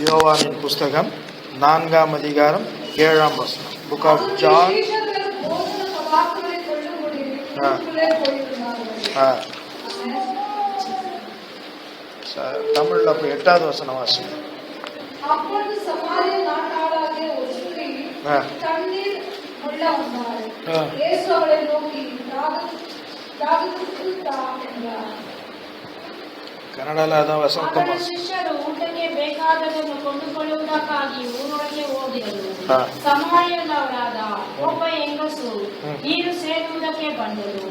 யோவானின் புஸ்தகம் 4ஆம் அதிகாரம் 7ஆம் வசனம். Book of John. தமிழ்ல 8வது வசனம் வாசிங்க. அப்பொழுது சமாரிய நாட்டாளாகிய ஒரு ஸ்திரீ தண்ணீர் கொள்ள வந்தாள். இயேசு அவளை நோக்கி, தாகத்துக்கு தா என்றார். ಕನ್ನಡಲ್ಲ ಅದ ವಸಂತ ಶಿಷ್ಯರು ಊಟಕ್ಕೆ ಬೇಕಾದದನ್ನು ಕೊಂಡುಕೊಳ್ಳುವುದಕ್ಕಾಗಿ ಊರೊಳಗೆ ಹೋಗಿದರು. ಸಮಾರ್ಯದವರಾದ ಒಬ್ಬ ಹೆಂಗಸು ನೀರು ಸೇದುವುದಕ್ಕೆ ಬಂದರು.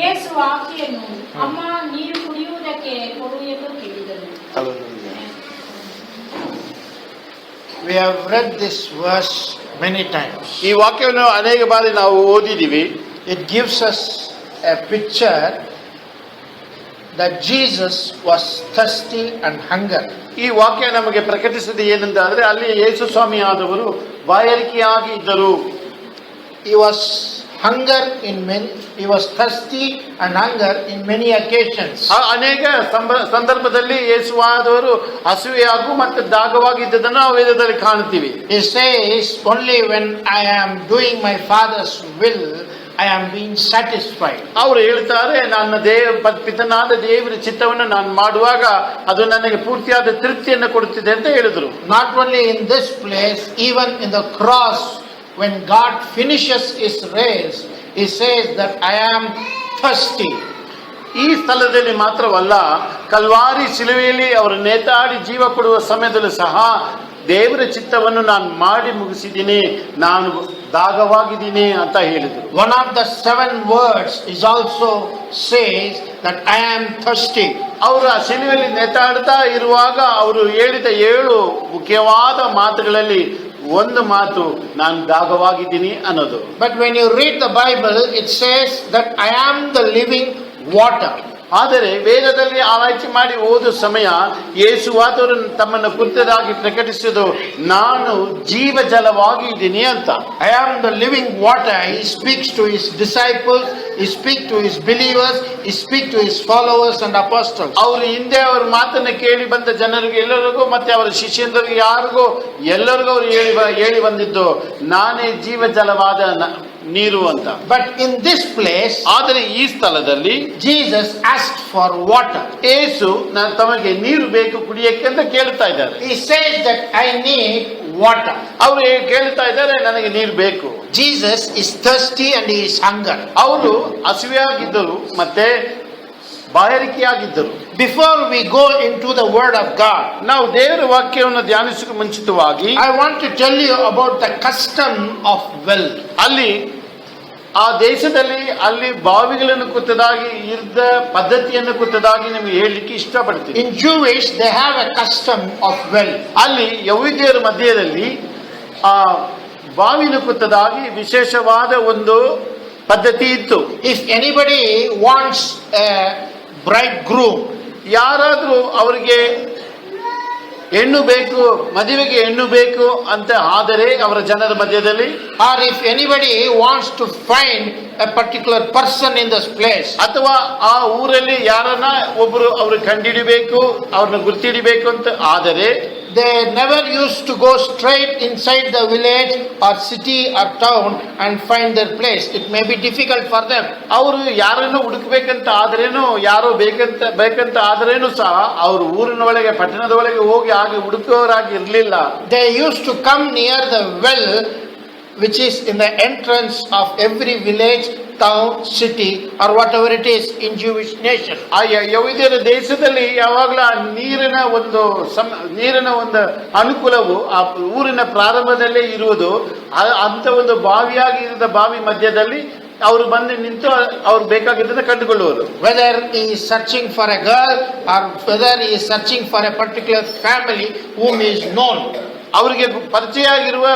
ಯೇಸು ಆಕೆಯನ್ನು, ಅಮ್ಮ, ನೀರು ಕುಡಿಯುವುದಕ್ಕೆ ಕೊಡು ಎಂದು ಕೇಳಿದರು. We have read this verse many times. ಈ ವಾಕ್ಯವನ್ನು ಅನೇಕ ಬಾರಿ ನಾವು ಓದಿದ್ದೀವಿ. It gives us a picture that Jesus was thirsty and hunger. ಈ ವಾಕ್ಯ ನಮಗೆ ಪ್ರಕಟಿಸಿದ ಏನಂದ್ರೆ ಅಲ್ಲಿ ಯೇಸು ಸ್ವಾಮಿ ಆದವರು ಬಾಯಾರಿಕೆಯಾಗಿ ಇದ್ದರು. He was hunger in many, he was thirsty and hunger in many occasions. ಅನೇಕ ಸಂದರ್ಭದಲ್ಲಿ ಯೇಸು ಆದವರು ಹಸಿವೆಯಾಗೂ ಮತ್ತು ದಾಗವಾಗಿದ್ದದನ್ನು ನಾವು ವೇದದಲ್ಲಿ ಕಾಣುತ್ತೀವಿ. He says, only when I am doing my Father's will I am being satisfied. ಅವರು ಹೇಳ್ತಾರೆ, ನನ್ನ ಪಿತನಾದ ದೇವರ ಚಿತ್ತವನ್ನು ನಾನು ಮಾಡುವಾಗ ಅದು ನನಗೆ ಪೂರ್ತಿಯಾದ ತೃಪ್ತಿಯನ್ನು ಕೊಡುತ್ತಿದೆ ಅಂತ ಹೇಳಿದರು. Not only in this place, even in the cross, when God finishes his race, he says that I am thirsty. ಈ ಸ್ಥಳದಲ್ಲಿ ಮಾತ್ರವಲ್ಲ, ಕಲ್ವಾರಿ ಶಿಲುವೆಯಲ್ಲಿ ಅವರು ನೇತಾಡಿ ಜೀವ ಕೊಡುವ ಸಮಯದಲ್ಲೂ ಸಹ ದೇವರ ಚಿತ್ತವನ್ನು ನಾನು ಮಾಡಿ ಮುಗಿಸಿದ್ದೀನಿ, ನಾನು ದಾಗವಾಗಿದ್ದೀನಿ ಅಂತ ಹೇಳಿದರು. One of the 7 words is also says that I am thirsty. ಅವರು ಆ ಶಿಲುವೆಯಲ್ಲಿ ನೇತಾಡ್ತಾ ಇರುವಾಗ ಅವರು ಹೇಳಿದ 7 ಮುಖ್ಯವಾದ ಮಾತುಗಳಲ್ಲಿ ಒಂದು ಮಾತು ನಾನು ದಾಗವಾಗಿದ್ದೀನಿ ಅನ್ನೋದು. But when you read the Bible, it says that I am the living water. ಆದರೆ ವೇದದಲ್ಲಿ ಆಲೋಚನೆ ಮಾಡಿ ಓದುವ ಸಮಯ ಯೇಸುವಾದವರು ತಮ್ಮನ್ನು ಕುರಿತದಾಗಿ ಪ್ರಕಟಿಸಿದ್ದು, ನಾನು ಜೀವ ಜಲವಾಗಿ ಇದ್ದೀನಿ ಅಂತ. I am the living water. He speaks to his disciples, he speaks to his believers, he speaks to his followers and apostles. ಅವರು ಹಿಂದೆ ಅವರ ಮಾತನ್ನು ಕೇಳಿ ಬಂದ ಜನರಿಗೆ ಎಲ್ಲರಿಗೂ ಮತ್ತೆ ಅವರ ಶಿಷ್ಯಂದರಿಗೆ ಯಾರಿಗೂ ಎಲ್ಲರಿಗೂ ಅವರು ಹೇಳಿ ಬಂದಿದ್ದು, ನಾನೇ ಜೀವ ಜಲವಾದ ನೀರು ಅಂತ. But in this place, ಆದರೆ ಈ ಸ್ಥಳದಲ್ಲಿ Jesus asked for water. ಯೇಸು ತಮಗೆ ನೀರು ಬೇಕು ಕುಡಿಯಕ್ಕೆ ಅಂತ ಕೇಳ್ತಾ ಇದ್ದಾರೆ. He says that I need water. ಅವರು ಕೇಳ್ತಾ ಇದ್ದಾರೆ, ನನಗೆ ನೀರು ಬೇಕು. Jesus is thirsty and he is hunger. ಅವರು ಹಸಿವೆಯಾಗಿದ್ದರು ಮತ್ತೆ ಬಾಯಾರಿಕೆಯಾಗಿದ್ದರು. Before we go into the word of God, ನಾವು ದೇವರ ವಾಕ್ಯವನ್ನು ಧ್ಯಾನಿಸುವ ಮುಂಚಿತವಾಗಿ I want to tell you about the custom of well. ಅಲ್ಲಿ ಆ ದೇಶದಲ್ಲಿ ಅಲ್ಲಿ ಬಾವಿಗಳನ್ನು ಕುತ್ತದಾಗಿ ಇದ್ದ ಪದ್ಧತಿಯನ್ನು ಕುತ್ತದಾಗಿ ನಿಮಗೆ ಹೇಳಲಿಕ್ಕೆ ಇಷ್ಟಪಡ್ತೀನಿ. In Jewish they have a custom of well. ಅಲ್ಲಿ ಯಹೂದ್ಯರ ಮಧ್ಯದಲ್ಲಿ ಆ ಬಾವಿನ ಕುತ್ತದಾಗಿ ವಿಶೇಷವಾದ ಒಂದು ಪದ್ಧತಿ ಇತ್ತು. If anybody wants a bridegroom, ಯಾರಾದ್ರೂ ಅವರಿಗೆ ಹೆಣ್ಣು ಬೇಕು, ಮದುವೆಗೆ ಹೆಣ್ಣು ಬೇಕು ಅಂತ ಆದರೆ ಅವರ ಜನರ ಮಧ್ಯದಲ್ಲಿ, or if anybody wants to find a particular person in this place, ಅಥವಾ ಆ ಊರಲ್ಲಿ ಯಾರನ್ನ ಒಬ್ಬರು ಅವರು ಕಂಡಿಡಿಬೇಕು, ಅವ್ರನ್ನ ಗುರ್ತಿಡಿಬೇಕು ಅಂತ ಆದರೆ, they never used to go straight inside the village or city or town and find their place. It may be difficult for them. ಅವರು ಯಾರನ್ನು ಹುಡುಕ್ಬೇಕಂತ ಆದ್ರೇನು, ಯಾರೋ ಬೇಕಂತ ಆದ್ರೇನು ಸಹ ಅವರು ಊರಿನ ಒಳಗೆ ಪಟ್ಟಣದ ಒಳಗೆ ಹೋಗಿ ಹಾಗೆ ಹುಡುಕೋರಾಗಿ ಇರಲಿಲ್ಲ. They used to come near the well which is in the entrance of every village, town, city or whatever it is in Jewish nation. ಆ ಯಹೂದ್ಯರ ದೇಶದಲ್ಲಿ ಯಾವಾಗಲೂ ಆ ನೀರಿನ ಒಂದು ಅನುಕೂಲವು ಆ ಊರಿನ ಪ್ರಾರಂಭದಲ್ಲೇ ಇರುವುದು. ಅಂತ ಒಂದು ಬಾವಿಯಾಗಿ ಇರದ ಬಾವಿ ಮಧ್ಯದಲ್ಲಿ ಅವರು ಬಂದು ನಿಂತು ಅವ್ರು ಬೇಕಾಗಿದ್ದನ್ನು ಕಂಡುಕೊಳ್ಳುವರು. Whether he is searching for a girl or whether he is searching for a particular family whom he is known. ಅವರಿಗೆ ಪರಿಚಯ ಆಗಿರುವ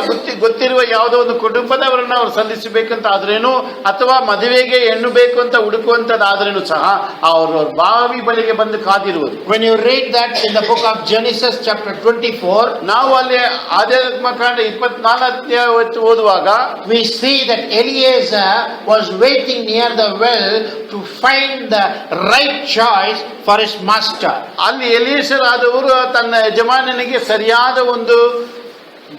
ಗೊತ್ತಿರುವ ಯಾವುದೋ ಒಂದು ಕುಟುಂಬದವರನ್ನ ಅವರು ಸಲ್ಲಿಸಬೇಕಂತ ಆದ್ರೇನು ಅಥವಾ ಮದುವೆಗೆ ಹೆಣ್ಣು ಬೇಕು ಅಂತ ಹುಡುಕುವಂತದ್ದಾದ್ರೇನು ಸಹ ಅವ್ರ ಬಾವಿ ಬಳಿಗೆ ಬಂದು ಕಾದಿರುವುದು. When you read that in the book of Genesis chapter 24, ನಾವು ಅಲ್ಲಿ ಆದಿಕಾಂಡ 24 ಓದುವಾಗ we see that Eliezer was waiting near the well to find the right choice for his master. ಅಲ್ಲಿ ಎಲೀಷರ್ ಆದವರು ತನ್ನ ಯಜಮಾನನಿಗೆ ಸರಿಯಾದ ಒಂದು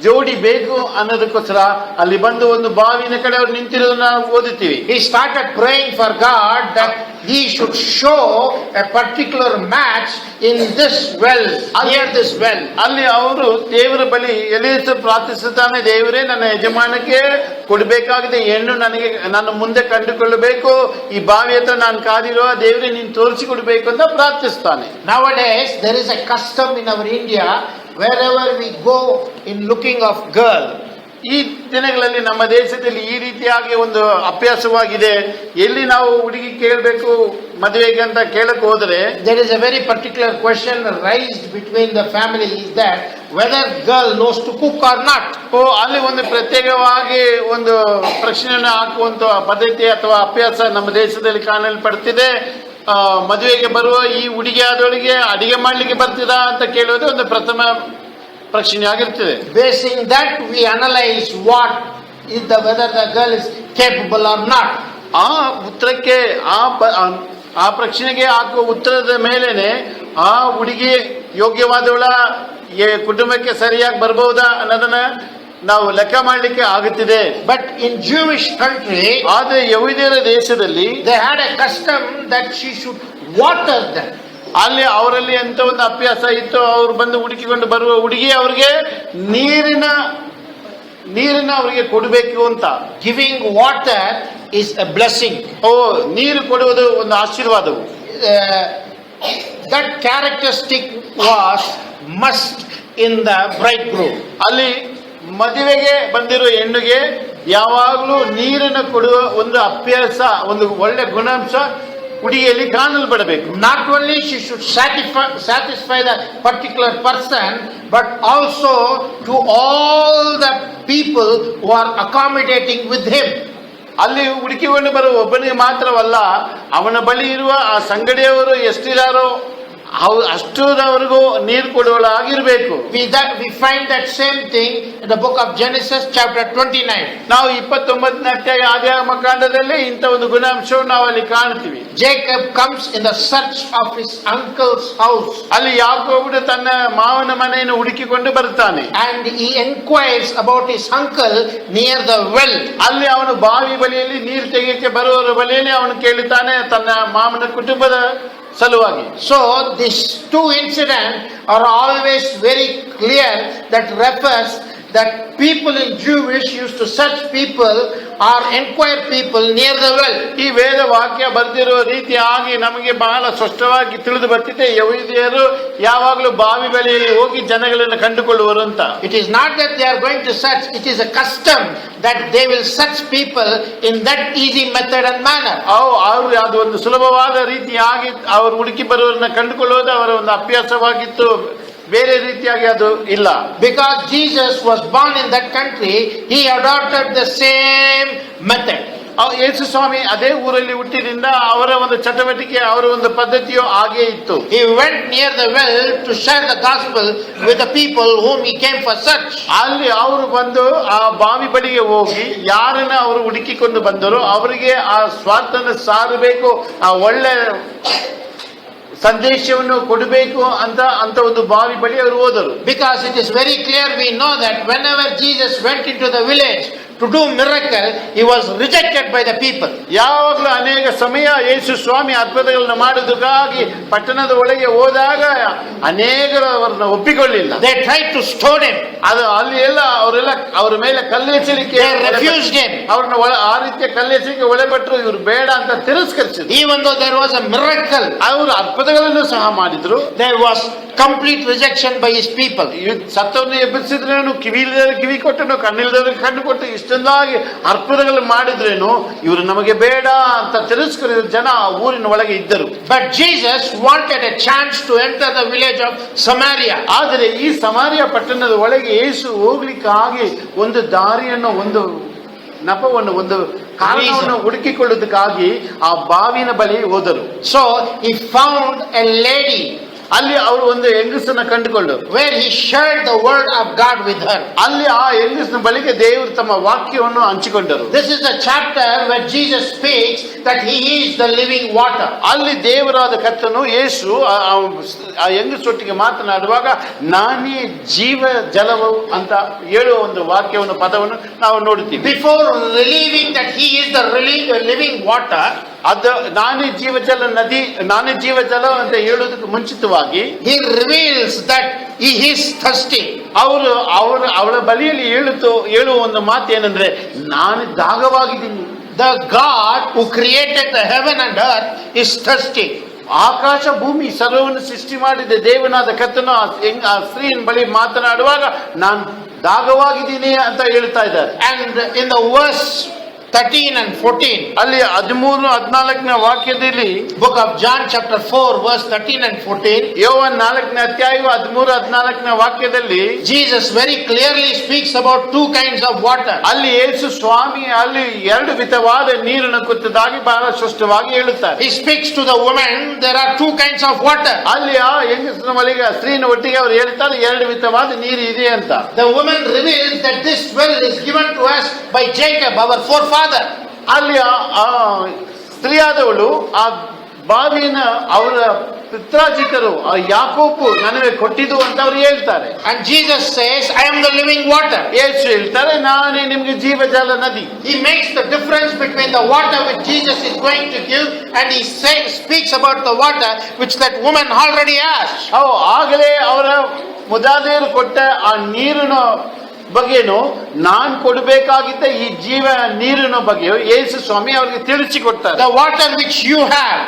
ಜೋಡಿ ಬೇಕು ಅನ್ನೋದಕ್ಕೋಸ್ಕರ ಅಲ್ಲಿ ಬಂದು ಒಂದು ಬಾವಿನ ಕಡೆ ಅವ್ರು ನಿಂತಿರೋದನ್ನ ನಾವು ಓದುತ್ತೀವಿ. He started praying for God that he should show a particular match in this well, near this well. ಅಲ್ಲಿ ಅವರು ದೇವರ ಬಳಿ ಎಲೀಷರ್ ಪ್ರಾರ್ಥಿಸುತ್ತಾನೆ, ದೇವರೇ ನನ್ನ ಯಜಮಾನಕ್ಕೆ ಕೊಡಬೇಕಾಗಿದೆ ಹೆಣ್ಣು ನನಗೆ ನನ್ನ ಮುಂದೆ ಕಂಡುಕೊಳ್ಳಬೇಕು, ಈ ಬಾವಿ ಹತ್ರ ನಾನು ಕಾದಿರುವ ದೇವರೇ ನೀನು ತೋರಿಸಿ ಕೊಡಬೇಕು ಅಂತ ಪ್ರಾರ್ಥಿಸ್ತಾನೆ. Nowadays there is a custom in our India, wherever we go in looking of girl, ಈ ದಿನಗಳಲ್ಲಿ ನಮ್ಮ ದೇಶದಲ್ಲಿ ಈ ರೀತಿಯಾಗಿ ಒಂದು ಅಭ್ಯಾಸವಾಗಿದೆ. ಎಲ್ಲಿ ನಾವು ಹುಡುಗಿ ಕೇಳಬೇಕು ಮದುವೆಗೆ ಅಂತ ಕೇಳಕ್ ಹೋದ್ರೆ there is a very particular question raised between the family, is that whether girl knows to cook or not. ಅಲ್ಲಿ ಒಂದು ಪ್ರತ್ಯೇಕವಾಗಿ ಒಂದು ಪ್ರಶ್ನೆಯನ್ನು ಹಾಕುವಂತ ಪದ್ಧತಿ ಅಥವಾ ಅಭ್ಯಾಸ ನಮ್ಮ ದೇಶದಲ್ಲಿ ಕಾಣಲ್ಪಡ್ತಿದೆ. ಮದುವೆಗೆ ಬರುವ ಈ ಹುಡುಗಿ ಆದವಳಿಗೆ ಅಡಿಗೆ ಮಾಡ್ಲಿಕ್ಕೆ ಬರ್ತಿದಾ ಅಂತ ಕೇಳೋದು ಒಂದು ಪ್ರಥಮ ಪ್ರಶ್ನೆ ಆಗಿರ್ತದೆ. Basing that we analyze what is whether the girl is capable or not. ಆ ಉತ್ತರಕ್ಕೆ ಆ ಪ್ರಶ್ನೆಗೆ ಹಾಕುವ ಉತ್ತರದ ಮೇಲೇನೆ ಆ ಹುಡುಗಿ ಯೋಗ್ಯವಾದವಳ ಕುಟುಂಬಕ್ಕೆ ಸರಿಯಾಗಿ ಬರಬಹುದಾ ಅನ್ನೋದನ್ನ ನಾವು ಲೆಕ್ಕ ಮಾಡಲಿಕ್ಕೆ ಆಗುತ್ತಿದೆ. But in Jewish country, ಆದ್ರೆ ಯಹೂದ್ಯರ ದೇಶದಲ್ಲಿ they had a custom that she should water them. ಅಲ್ಲಿ ಅವರಲ್ಲಿ ಅಂತ ಒಂದು ಅಭ್ಯಾಸ ಇತ್ತು, ಅವ್ರು ಬಂದು ಹುಡುಕಿಕೊಂಡು ಬರುವ ಹುಡುಗಿ ಅವ್ರಿಗೆ ನೀರಿನ ಅವರಿಗೆ ಕೊಡಬೇಕು ಅಂತ. Giving water is a blessing. ನೀರು ಕೊಡುವುದು ಒಂದು ಆಶೀರ್ವಾದವು. That characteristic was must in the bridegroom. ಅಲ್ಲಿ ಮದುವೆಗೆ ಬಂದಿರೋ ಹೆಣ್ಣಿಗೆ ಯಾವಾಗಲೂ ನೀರನ್ನು ಕೊಡುವ ಒಂದು ಅಭ್ಯಾಸ, ಒಂದು ಒಳ್ಳೆ ಗುಣಾಂಶ ಹುಡುಗಿಯಲ್ಲಿ ಕಾಣಲ್ಪಡಬೇಕು. Not only she should satisfy the particular person, but also to all the people who are accommodating with him. ಅಲ್ಲಿ ಹುಡುಕಿಕೊಂಡು ಬರುವ ಒಬ್ಬನಿಗೆ ಮಾತ್ರವಲ್ಲ, ಅವನ ಬಳಿ ಇರುವ ಆ ಸಂಗಡಿಯವರು ಎಷ್ಟಿದಾರೋ ಅಷ್ಟರವರೆಗೂ ನೀರು ಕೊಡುವಳಾಗಿರ್ಬೇಕು. We find that same thing in the book of Genesis chapter 29. ನಾವು 29ನೇ ಅಧ್ಯಾಯ ಆದಿಕಾಂಡದಲ್ಲಿ ಇಂಥ ಒಂದು ಗುಣಾಂಶವನ್ನು ನಾವು ಅಲ್ಲಿ ಕಾಣ್ತೀವಿ. Jacob comes in the search of his uncle's house. ಅಲ್ಲಿ ಯಾಕೋಬನು ತನ್ನ ಮಾವನ ಮನೆಯನ್ನು ಹುಡುಕಿಕೊಂಡು ಬರ್ತಾನೆ. And he inquires about his uncle near the well. ಅಲ್ಲಿ ಅವನು ಬಾವಿ ಬಳಿಯಲ್ಲಿ ನೀರು ತೆಗೆಯಕ್ಕೆ ಬರುವವರ ಬಳಿಯಲ್ಲಿ ಅವನು ಕೇಳುತ್ತಾನೆ ತನ್ನ ಮಾವನ ಕುಟುಂಬದ ಸಲುವಾಗಿ. So these two incidents are always very clear, that refers that people in Jewish used to search people or inquire people near the well. ಈ ವೇದ ವಾಕ್ಯ ಬರೆದಿರುವ ರೀತಿಯಾಗಿ ನಮಗೆ ಬಹಳ ಸ್ಪಷ್ಟವಾಗಿ ತಿಳಿದು ಬರ್ತಿದೆ. ಯಹೂದ್ಯರು ಯಾವಾಗಲೂ ಬಾವಿ ಬಳಿಯಲ್ಲಿ ಹೋಗಿ ಜನಗಳನ್ನು ಕಂಡುಕೊಳ್ಳುವರು ಅಂತ. It is not that they are going to search, it is a custom that they will search people in that easy method and manner. ಅವರು ಅದು ಒಂದು ಸುಲಭವಾದ ರೀತಿಯಾಗಿ ಅವರು ಹುಡುಕಿ ಬರುವವರನ್ನ ಕಂಡುಕೊಳ್ಳುವುದು ಅವರ ಒಂದು ಅಭ್ಯಾಸವಾಗಿತ್ತು, ಬೇರೆ ರೀತಿಯಾಗಿ ಅದು ಇಲ್ಲ. Because Jesus was born in that country, he adopted the same method. ಯೇಸು ಸ್ವಾಮಿ ಅದೇ ಊರಲ್ಲಿ ಹುಟ್ಟಿದಿಂದ ಅವರ ಒಂದು ಚಟುವಟಿಕೆ, ಅವರ ಒಂದು ಪದ್ಧತಿಯು ಹಾಗೆ ಇತ್ತು. He went near the well to share the gospel with the people whom he came for search. ಅಲ್ಲಿ ಅವರು ಬಂದು ಆ ಬಾವಿ ಬಳಿಗೆ ಹೋಗಿ ಯಾರನ್ನ ಅವರು ಹುಡುಕಿಕೊಂಡು ಬಂದರೋ ಅವರಿಗೆ ಆ ಸ್ವಾರ್ಥನ ಸಾರಬೇಕು, ಆ ಒಳ್ಳೆ ಸಂದೇಶವನ್ನು ಕೊಡಬೇಕು ಅಂತ ಒಂದು ಬಾವಿ ಬಳಿ ಅವರು ಹೋದರು. Because it is very clear, we know that whenever Jesus went into the village to do miracle, he was rejected by the people. ಯಾವಾಗಲೂ ಅನೇಕ ಸಮಯ ಯೇಸು ಸ್ವಾಮಿ ಅದ್ಭುತಗಳನ್ನು ಮಾಡುವುದಕ್ಕಾಗಿ ಪಟ್ಟಣದ ಒಳಗೆ ಹೋದಾಗ ಅನೇಕರು ಅವರನ್ನು ಒಪ್ಪಿಕೊಳ್ಳಿಲ್ಲ. They tried to stone him. ಅದು ಅಲ್ಲಿ ಅವರೆಲ್ಲ ಅವರ ಮೇಲೆ ಕಲ್ಲೆಸಲಿಕ್ಕೆ They refused him. ಅವ್ರನ್ನ ಆ ರೀತಿಯ ಕಲ್ಲೆಸಲಿಕ್ಕೆ ಒಳಪಟ್ಟರು, ಇವರು ಬೇಡ ಅಂತ ತಿರಸ್ಕರಿಸಿದ್ರು. Even though there was a miracle, ಅವರು ಅದ್ಭುತಗಳನ್ನು ಸಹ ಮಾಡಿದ್ರು, there was complete rejection by his people. ಸತ್ತವನ್ನ ಎಬ್ಬಿಸಿದ್ರೆ ಕಿವಿ ಇಲ್ಲದವ್ರಿಗೆ ಕಿವಿ ಕೊಟ್ಟನು, ಕಣ್ಣಿಲ್ಲದವ್ರಿಗೆ ಕಣ್ಣು ಕೊಟ್ಟು ಇಷ್ಟ ಎಷ್ಟೊಂದಾಗಿ ಅರ್ಪಣೆಗಳು ಮಾಡಿದ್ರೇನು ಇವರು ನಮಗೆ ಬೇಡ ಅಂತ ತಿರಸ್ಕರಿಸಿದ ಜನ ಆ ಊರಿನ ಒಳಗೆ ಇದ್ದರು. But Jesus wanted a chance to enter the village of Samaria. ಆದರೆ ಈ ಸಮಾರ್ಯ ಪಟ್ಟಣದ ಒಳಗೆ ಯೇಸು ಹೋಗ್ಲಿಕ್ಕಾಗಿ ಒಂದು ದಾರಿಯನ್ನು, ಒಂದು ನಪವನ್ನು, ಒಂದು ಕಾರಣವನ್ನು ಹುಡುಕಿಕೊಳ್ಳುವುದಕ್ಕಾಗಿ ಆ ಬಾವಿನ ಬಳಿ ಹೋದರು. So he found a lady ಅಲ್ಲಿ ಅವರು ಒಂದು ಹೆಂಗಸನ್ನ ಕಂಡುಕೊಂಡು where he shared the word of God with her. ಅಲ್ಲಿ ಆ ಹೆಂಗಸಿನ ಬಳಿಗೆ ದೇವರು ತಮ್ಮ ವಾಕ್ಯವನ್ನು ಹಂಚಿಕೊಂಡರು. This is the chapter where Jesus speaks that he is the living water. ಅಲ್ಲಿ ದೇವರಾದ ಕರ್ತನು ಯೇಸು ಆ ಹೆಂಗಸೊಟ್ಟಿಗೆ ಮಾತನಾಡುವಾಗ ನಾನೇ ಜೀವ ಜಲವು ಅಂತ ಹೇಳುವ ಒಂದು ವಾಕ್ಯವನ್ನು, ಪದವನ್ನು ನಾವು ನೋಡುತ್ತೀವಿ. Before relieving that he is the living water, ಅದು ನಾನೇ ಜೀವ ಜಲ ನದಿ, ನಾನೇ ಜೀವ ಜಲ ಅಂತ ಹೇಳುವುದಕ್ಕೆ ಮುಂಚಿತವಾಗಿ he reveals that he is thirsty. ಅವಳ ಬಳಿಯಲ್ಲಿ ಹೇಳುವ ಒಂದು ಮಾತು ಏನಂದ್ರೆ, ನಾನು ದಾಗವಾಗಿದ್ದೀನಿ. The God who created the heaven and earth is thirsty. ಆಕಾಶ ಭೂಮಿ ಸರ್ವವನ್ನು ಸೃಷ್ಟಿ ಮಾಡಿದ ದೇವನಾದ ಕರ್ತನು ಆ ಸ್ತ್ರೀಯ ಬಳಿ ಮಾತನಾಡುವಾಗ ನಾನು ದಾಗವಾಗಿದ್ದೀನಿ ಅಂತ ಹೇಳ್ತಾ ಇದ್ದಾರೆ. And in the verse 13 and 14, ಅಲ್ಲಿ 13-14 ವಾಕ್ಯದಲ್ಲಿ, book of John chapter 4 verse 13 and 14, ಯೋವಾನ್ 4ನೇ ಅಧ್ಯಾಯ 13-14 ವಾಕ್ಯದಲ್ಲಿ Jesus very clearly speaks about two kinds of water. ಅಲ್ಲಿ ಯೇಸು ಸ್ವಾಮಿ ಅಲ್ಲಿ ಎರಡು ವಿಧವಾದ ನೀರನ್ನು ಕುರಿತದಾಗಿ ಬಹಳ ಸ್ಪಷ್ಟವಾಗಿ ಹೇಳುತ್ತಾರೆ. He speaks to the woman, there are two kinds of water. ಅಲ್ಲಿ ಆ ಹೆಂಗಸಿನ ಬಳಿಗೆ ಸ್ತ್ರೀನ ಒಟ್ಟಿಗೆ ಅವರು ಹೇಳ್ತಾರೆ ಎರಡು ವಿಧವಾದ ನೀರು ಇದೆ ಅಂತ. The woman reveals that this well is given to us by Jacob, our forefather. ಅಲ್ಲಿ ಆ ಸ್ತ್ರೀಯಾದವಳು ಆ ಬಾವಿನ ಅವರ ಪಿತ್ರಾಜಿತರು ಆ ಯಾಕೋಬು ನನಗೆ ಕೊಟ್ಟಿದ್ದು ಅಂತ ಅವ್ರು ಹೇಳ್ತಾರೆ. And Jesus says, I am the living water. ಯೇಸು ಹೇಳ್ತಾರೆ ನಾನೇ ನಿಮ್ಗೆ ಜೀವಜಲ ನದಿ. He makes the difference between the water which Jesus is going to give and he speaks about the water which that woman already asked. ಆಗಲೇ ಅವರ ಮುದಾದೇವರು ಕೊಟ್ಟ ಆ ನೀರಿನ ಬಗ್ಗೆನು ನಾನ್ ಕೊಡಬೇಕಾಗಿದ್ದ ಈ ಜೀವ ನೀರಿನ ಬಗ್ಗೆಯು ಯೇಸು ಸ್ವಾಮಿ ಅವರಿಗೆ ತಿಳಿಸಿಕೊಡ್ತಾರೆ. The water which you have,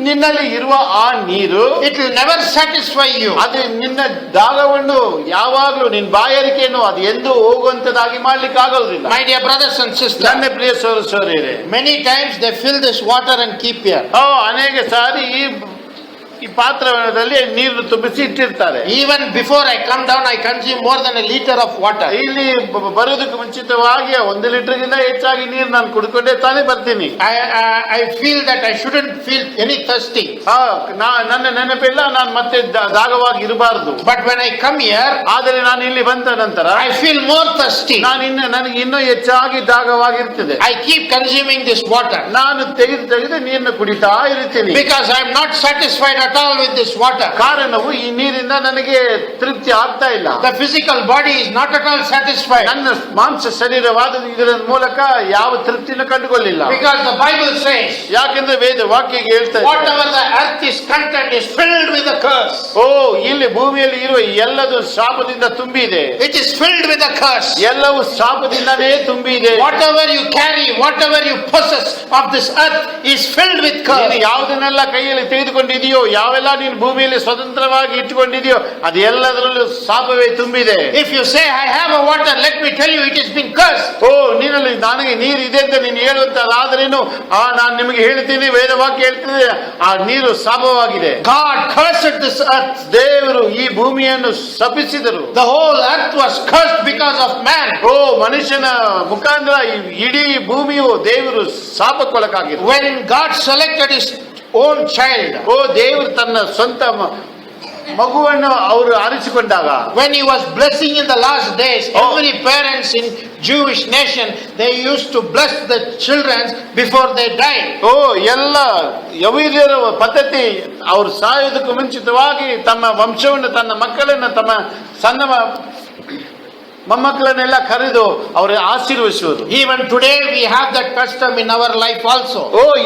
ನಿನ್ನಲ್ಲಿ ಇರುವ ಆ ನೀರು, it will never satisfy you. ಅದು ನಿನ್ನ ದಾಹವನ್ನು ಯಾವಾಗಲೂ ನಿನ್ನ ಬಾಯಾರಿಕೆಯನ್ನು ಅದು ಎಂದು ಹೋಗುವಂತದಾಗಿ ಮಾಡ್ಲಿಕ್ಕೆ ಆಗೋದಿಲ್ಲ. My dear brothers and sisters, ನನ್ನ ಪ್ರಿಯ ಸಹೋದರರೇ, many times they fill this water and keep here. ಅನೇಕ ಸಾರಿ ಈ ಪಾತ್ರದಲ್ಲಿ ನೀರು ತುಂಬಿಸಿ ಇಟ್ಟಿರ್ತಾರೆ. Even before I come down, I consume more than a liter of water. ಇಲ್ಲಿ ಬರೋದಕ್ಕೆ ಮುಂಚಿತವಾಗಿ 1 ಲೀಟರ್ಗಿಂತ ಹೆಚ್ಚಾಗಿ ನೀರು ನಾನು ಕುಡ್ಕೊಂಡೇ ತಾನೇ ಬರ್ತೀನಿ. I feel that I shouldn't feel any thirsty. ನನ್ನ ನೆನಪಿಲ್ಲ, ನಾನು ಮತ್ತೆ ದಾಗವಾಗಿ ಇರಬಾರದು. But when I come here, ಆದರೆ ನಾನು ಇಲ್ಲಿ ಬಂದ ನಂತರ I feel more thirsty. ನನಗೆ ಇನ್ನೂ ಹೆಚ್ಚಾಗಿ ದಾಗವಾಗಿರ್ತದೆ. I keep consuming this water. ನಾನು ತೆಗೆದು ನೀರನ್ನು ಕುಡಿತಾ ಇರ್ತೀನಿ. Because I am not satisfied at all with this water. ಕಾರಣವು ಈ ನೀರಿಂದ ನನಗೆ ತೃಪ್ತಿ ಆಗ್ತಾ ಇಲ್ಲ. The physical body is not at all satisfied. ನನ್ನ ಮಾಂಸ ಶರೀರವಾದ ಇದರ ಮೂಲಕ ಯಾವ ತೃಪ್ತಿಯನ್ನು ಕಂಡುಕೊಳ್ಳಿಲ್ಲ. Because the Bible says, ಯಾಕೆಂದ್ರೆ ವೇದ ವಾಕ್ಯ ಹೇಳ್ತಾ ಇದೆ, whatever the earth is content is filled with a curse. ಇಲ್ಲಿ ಭೂಮಿಯಲ್ಲಿ ಇರುವ ಎಲ್ಲದೂ ಶಾಪದಿಂದ ತುಂಬಿದೆ. It is filled with a curse. ಎಲ್ಲವೂ ಶಾಪದಿಂದನೇ ತುಂಬಿದೆ. Whatever you carry, whatever you possess of this earth is filled with curse. ಯಾವುದನ್ನೆಲ್ಲ ಕೈಯಲ್ಲಿ ತೆಗೆದುಕೊಂಡಿದೆಯೋ, ಯಾವೆಲ್ಲ ನೀನು ಭೂಮಿಯಲ್ಲಿ ಸ್ವತಂತ್ರವಾಗಿ ಇಟ್ಟುಕೊಂಡಿದೆಯೋ ಅದು ಎಲ್ಲದರಲ್ಲೂ ಶಾಪವೇ ತುಂಬಿದೆ. If you say I have a water, let me tell you it has been cursed. ನೀನಲ್ಲಿ ನನಗೆ ನೀರು ಇದೆ ಅಂತ ನೀನು ಹೇಳುವಂತಾದ್ರೇನು ನಾನು ನಿಮಗೆ ಹೇಳ್ತೀನಿ, ವೇದವಾಕ್ಯ ಹೇಳ್ತಿದೆ ಆ ನೀರು ಶಾಪವಾಗಿದೆ. God cursed this earth. ದೇವರು ಈ ಭೂಮಿಯನ್ನು ಶಪಿಸಿದರು. The whole earth was cursed because of man. ಮನುಷ್ಯನ ಮುಖಾಂತರ ಇಡೀ ಭೂಮಿಯು ದೇವರು ಶಾಪಕ್ಕೊಳಗಾಗಿದೆ. When God selected his own child, ದೇವರು ತನ್ನ ಸ್ವಂತ ಮಗುವನ್ನು ಅವರು ಆರಿಸಿಕೊಂಡಾಗ, when he was blessing in the last days, every parents in Jewish nation, they used to bless the children before they died. ಎಲ್ಲ ಯಹೂದ್ಯರ ಪದ್ಧತಿ, ಅವರು ಸಾಯೋದಕ್ಕೆ ಮುಂಚಿತವಾಗಿ ತಮ್ಮ ವಂಶವನ್ನು, ತನ್ನ ಮಕ್ಕಳನ್ನು, ತಮ್ಮ ಸಣ್ಣ ಮೊಮ್ಮಕ್ಕಳನ್ನೆಲ್ಲ ಕರೆದು ಅವರ ಆಶೀರ್ವದಿಸುವುದು. Even today we have that custom in our life also.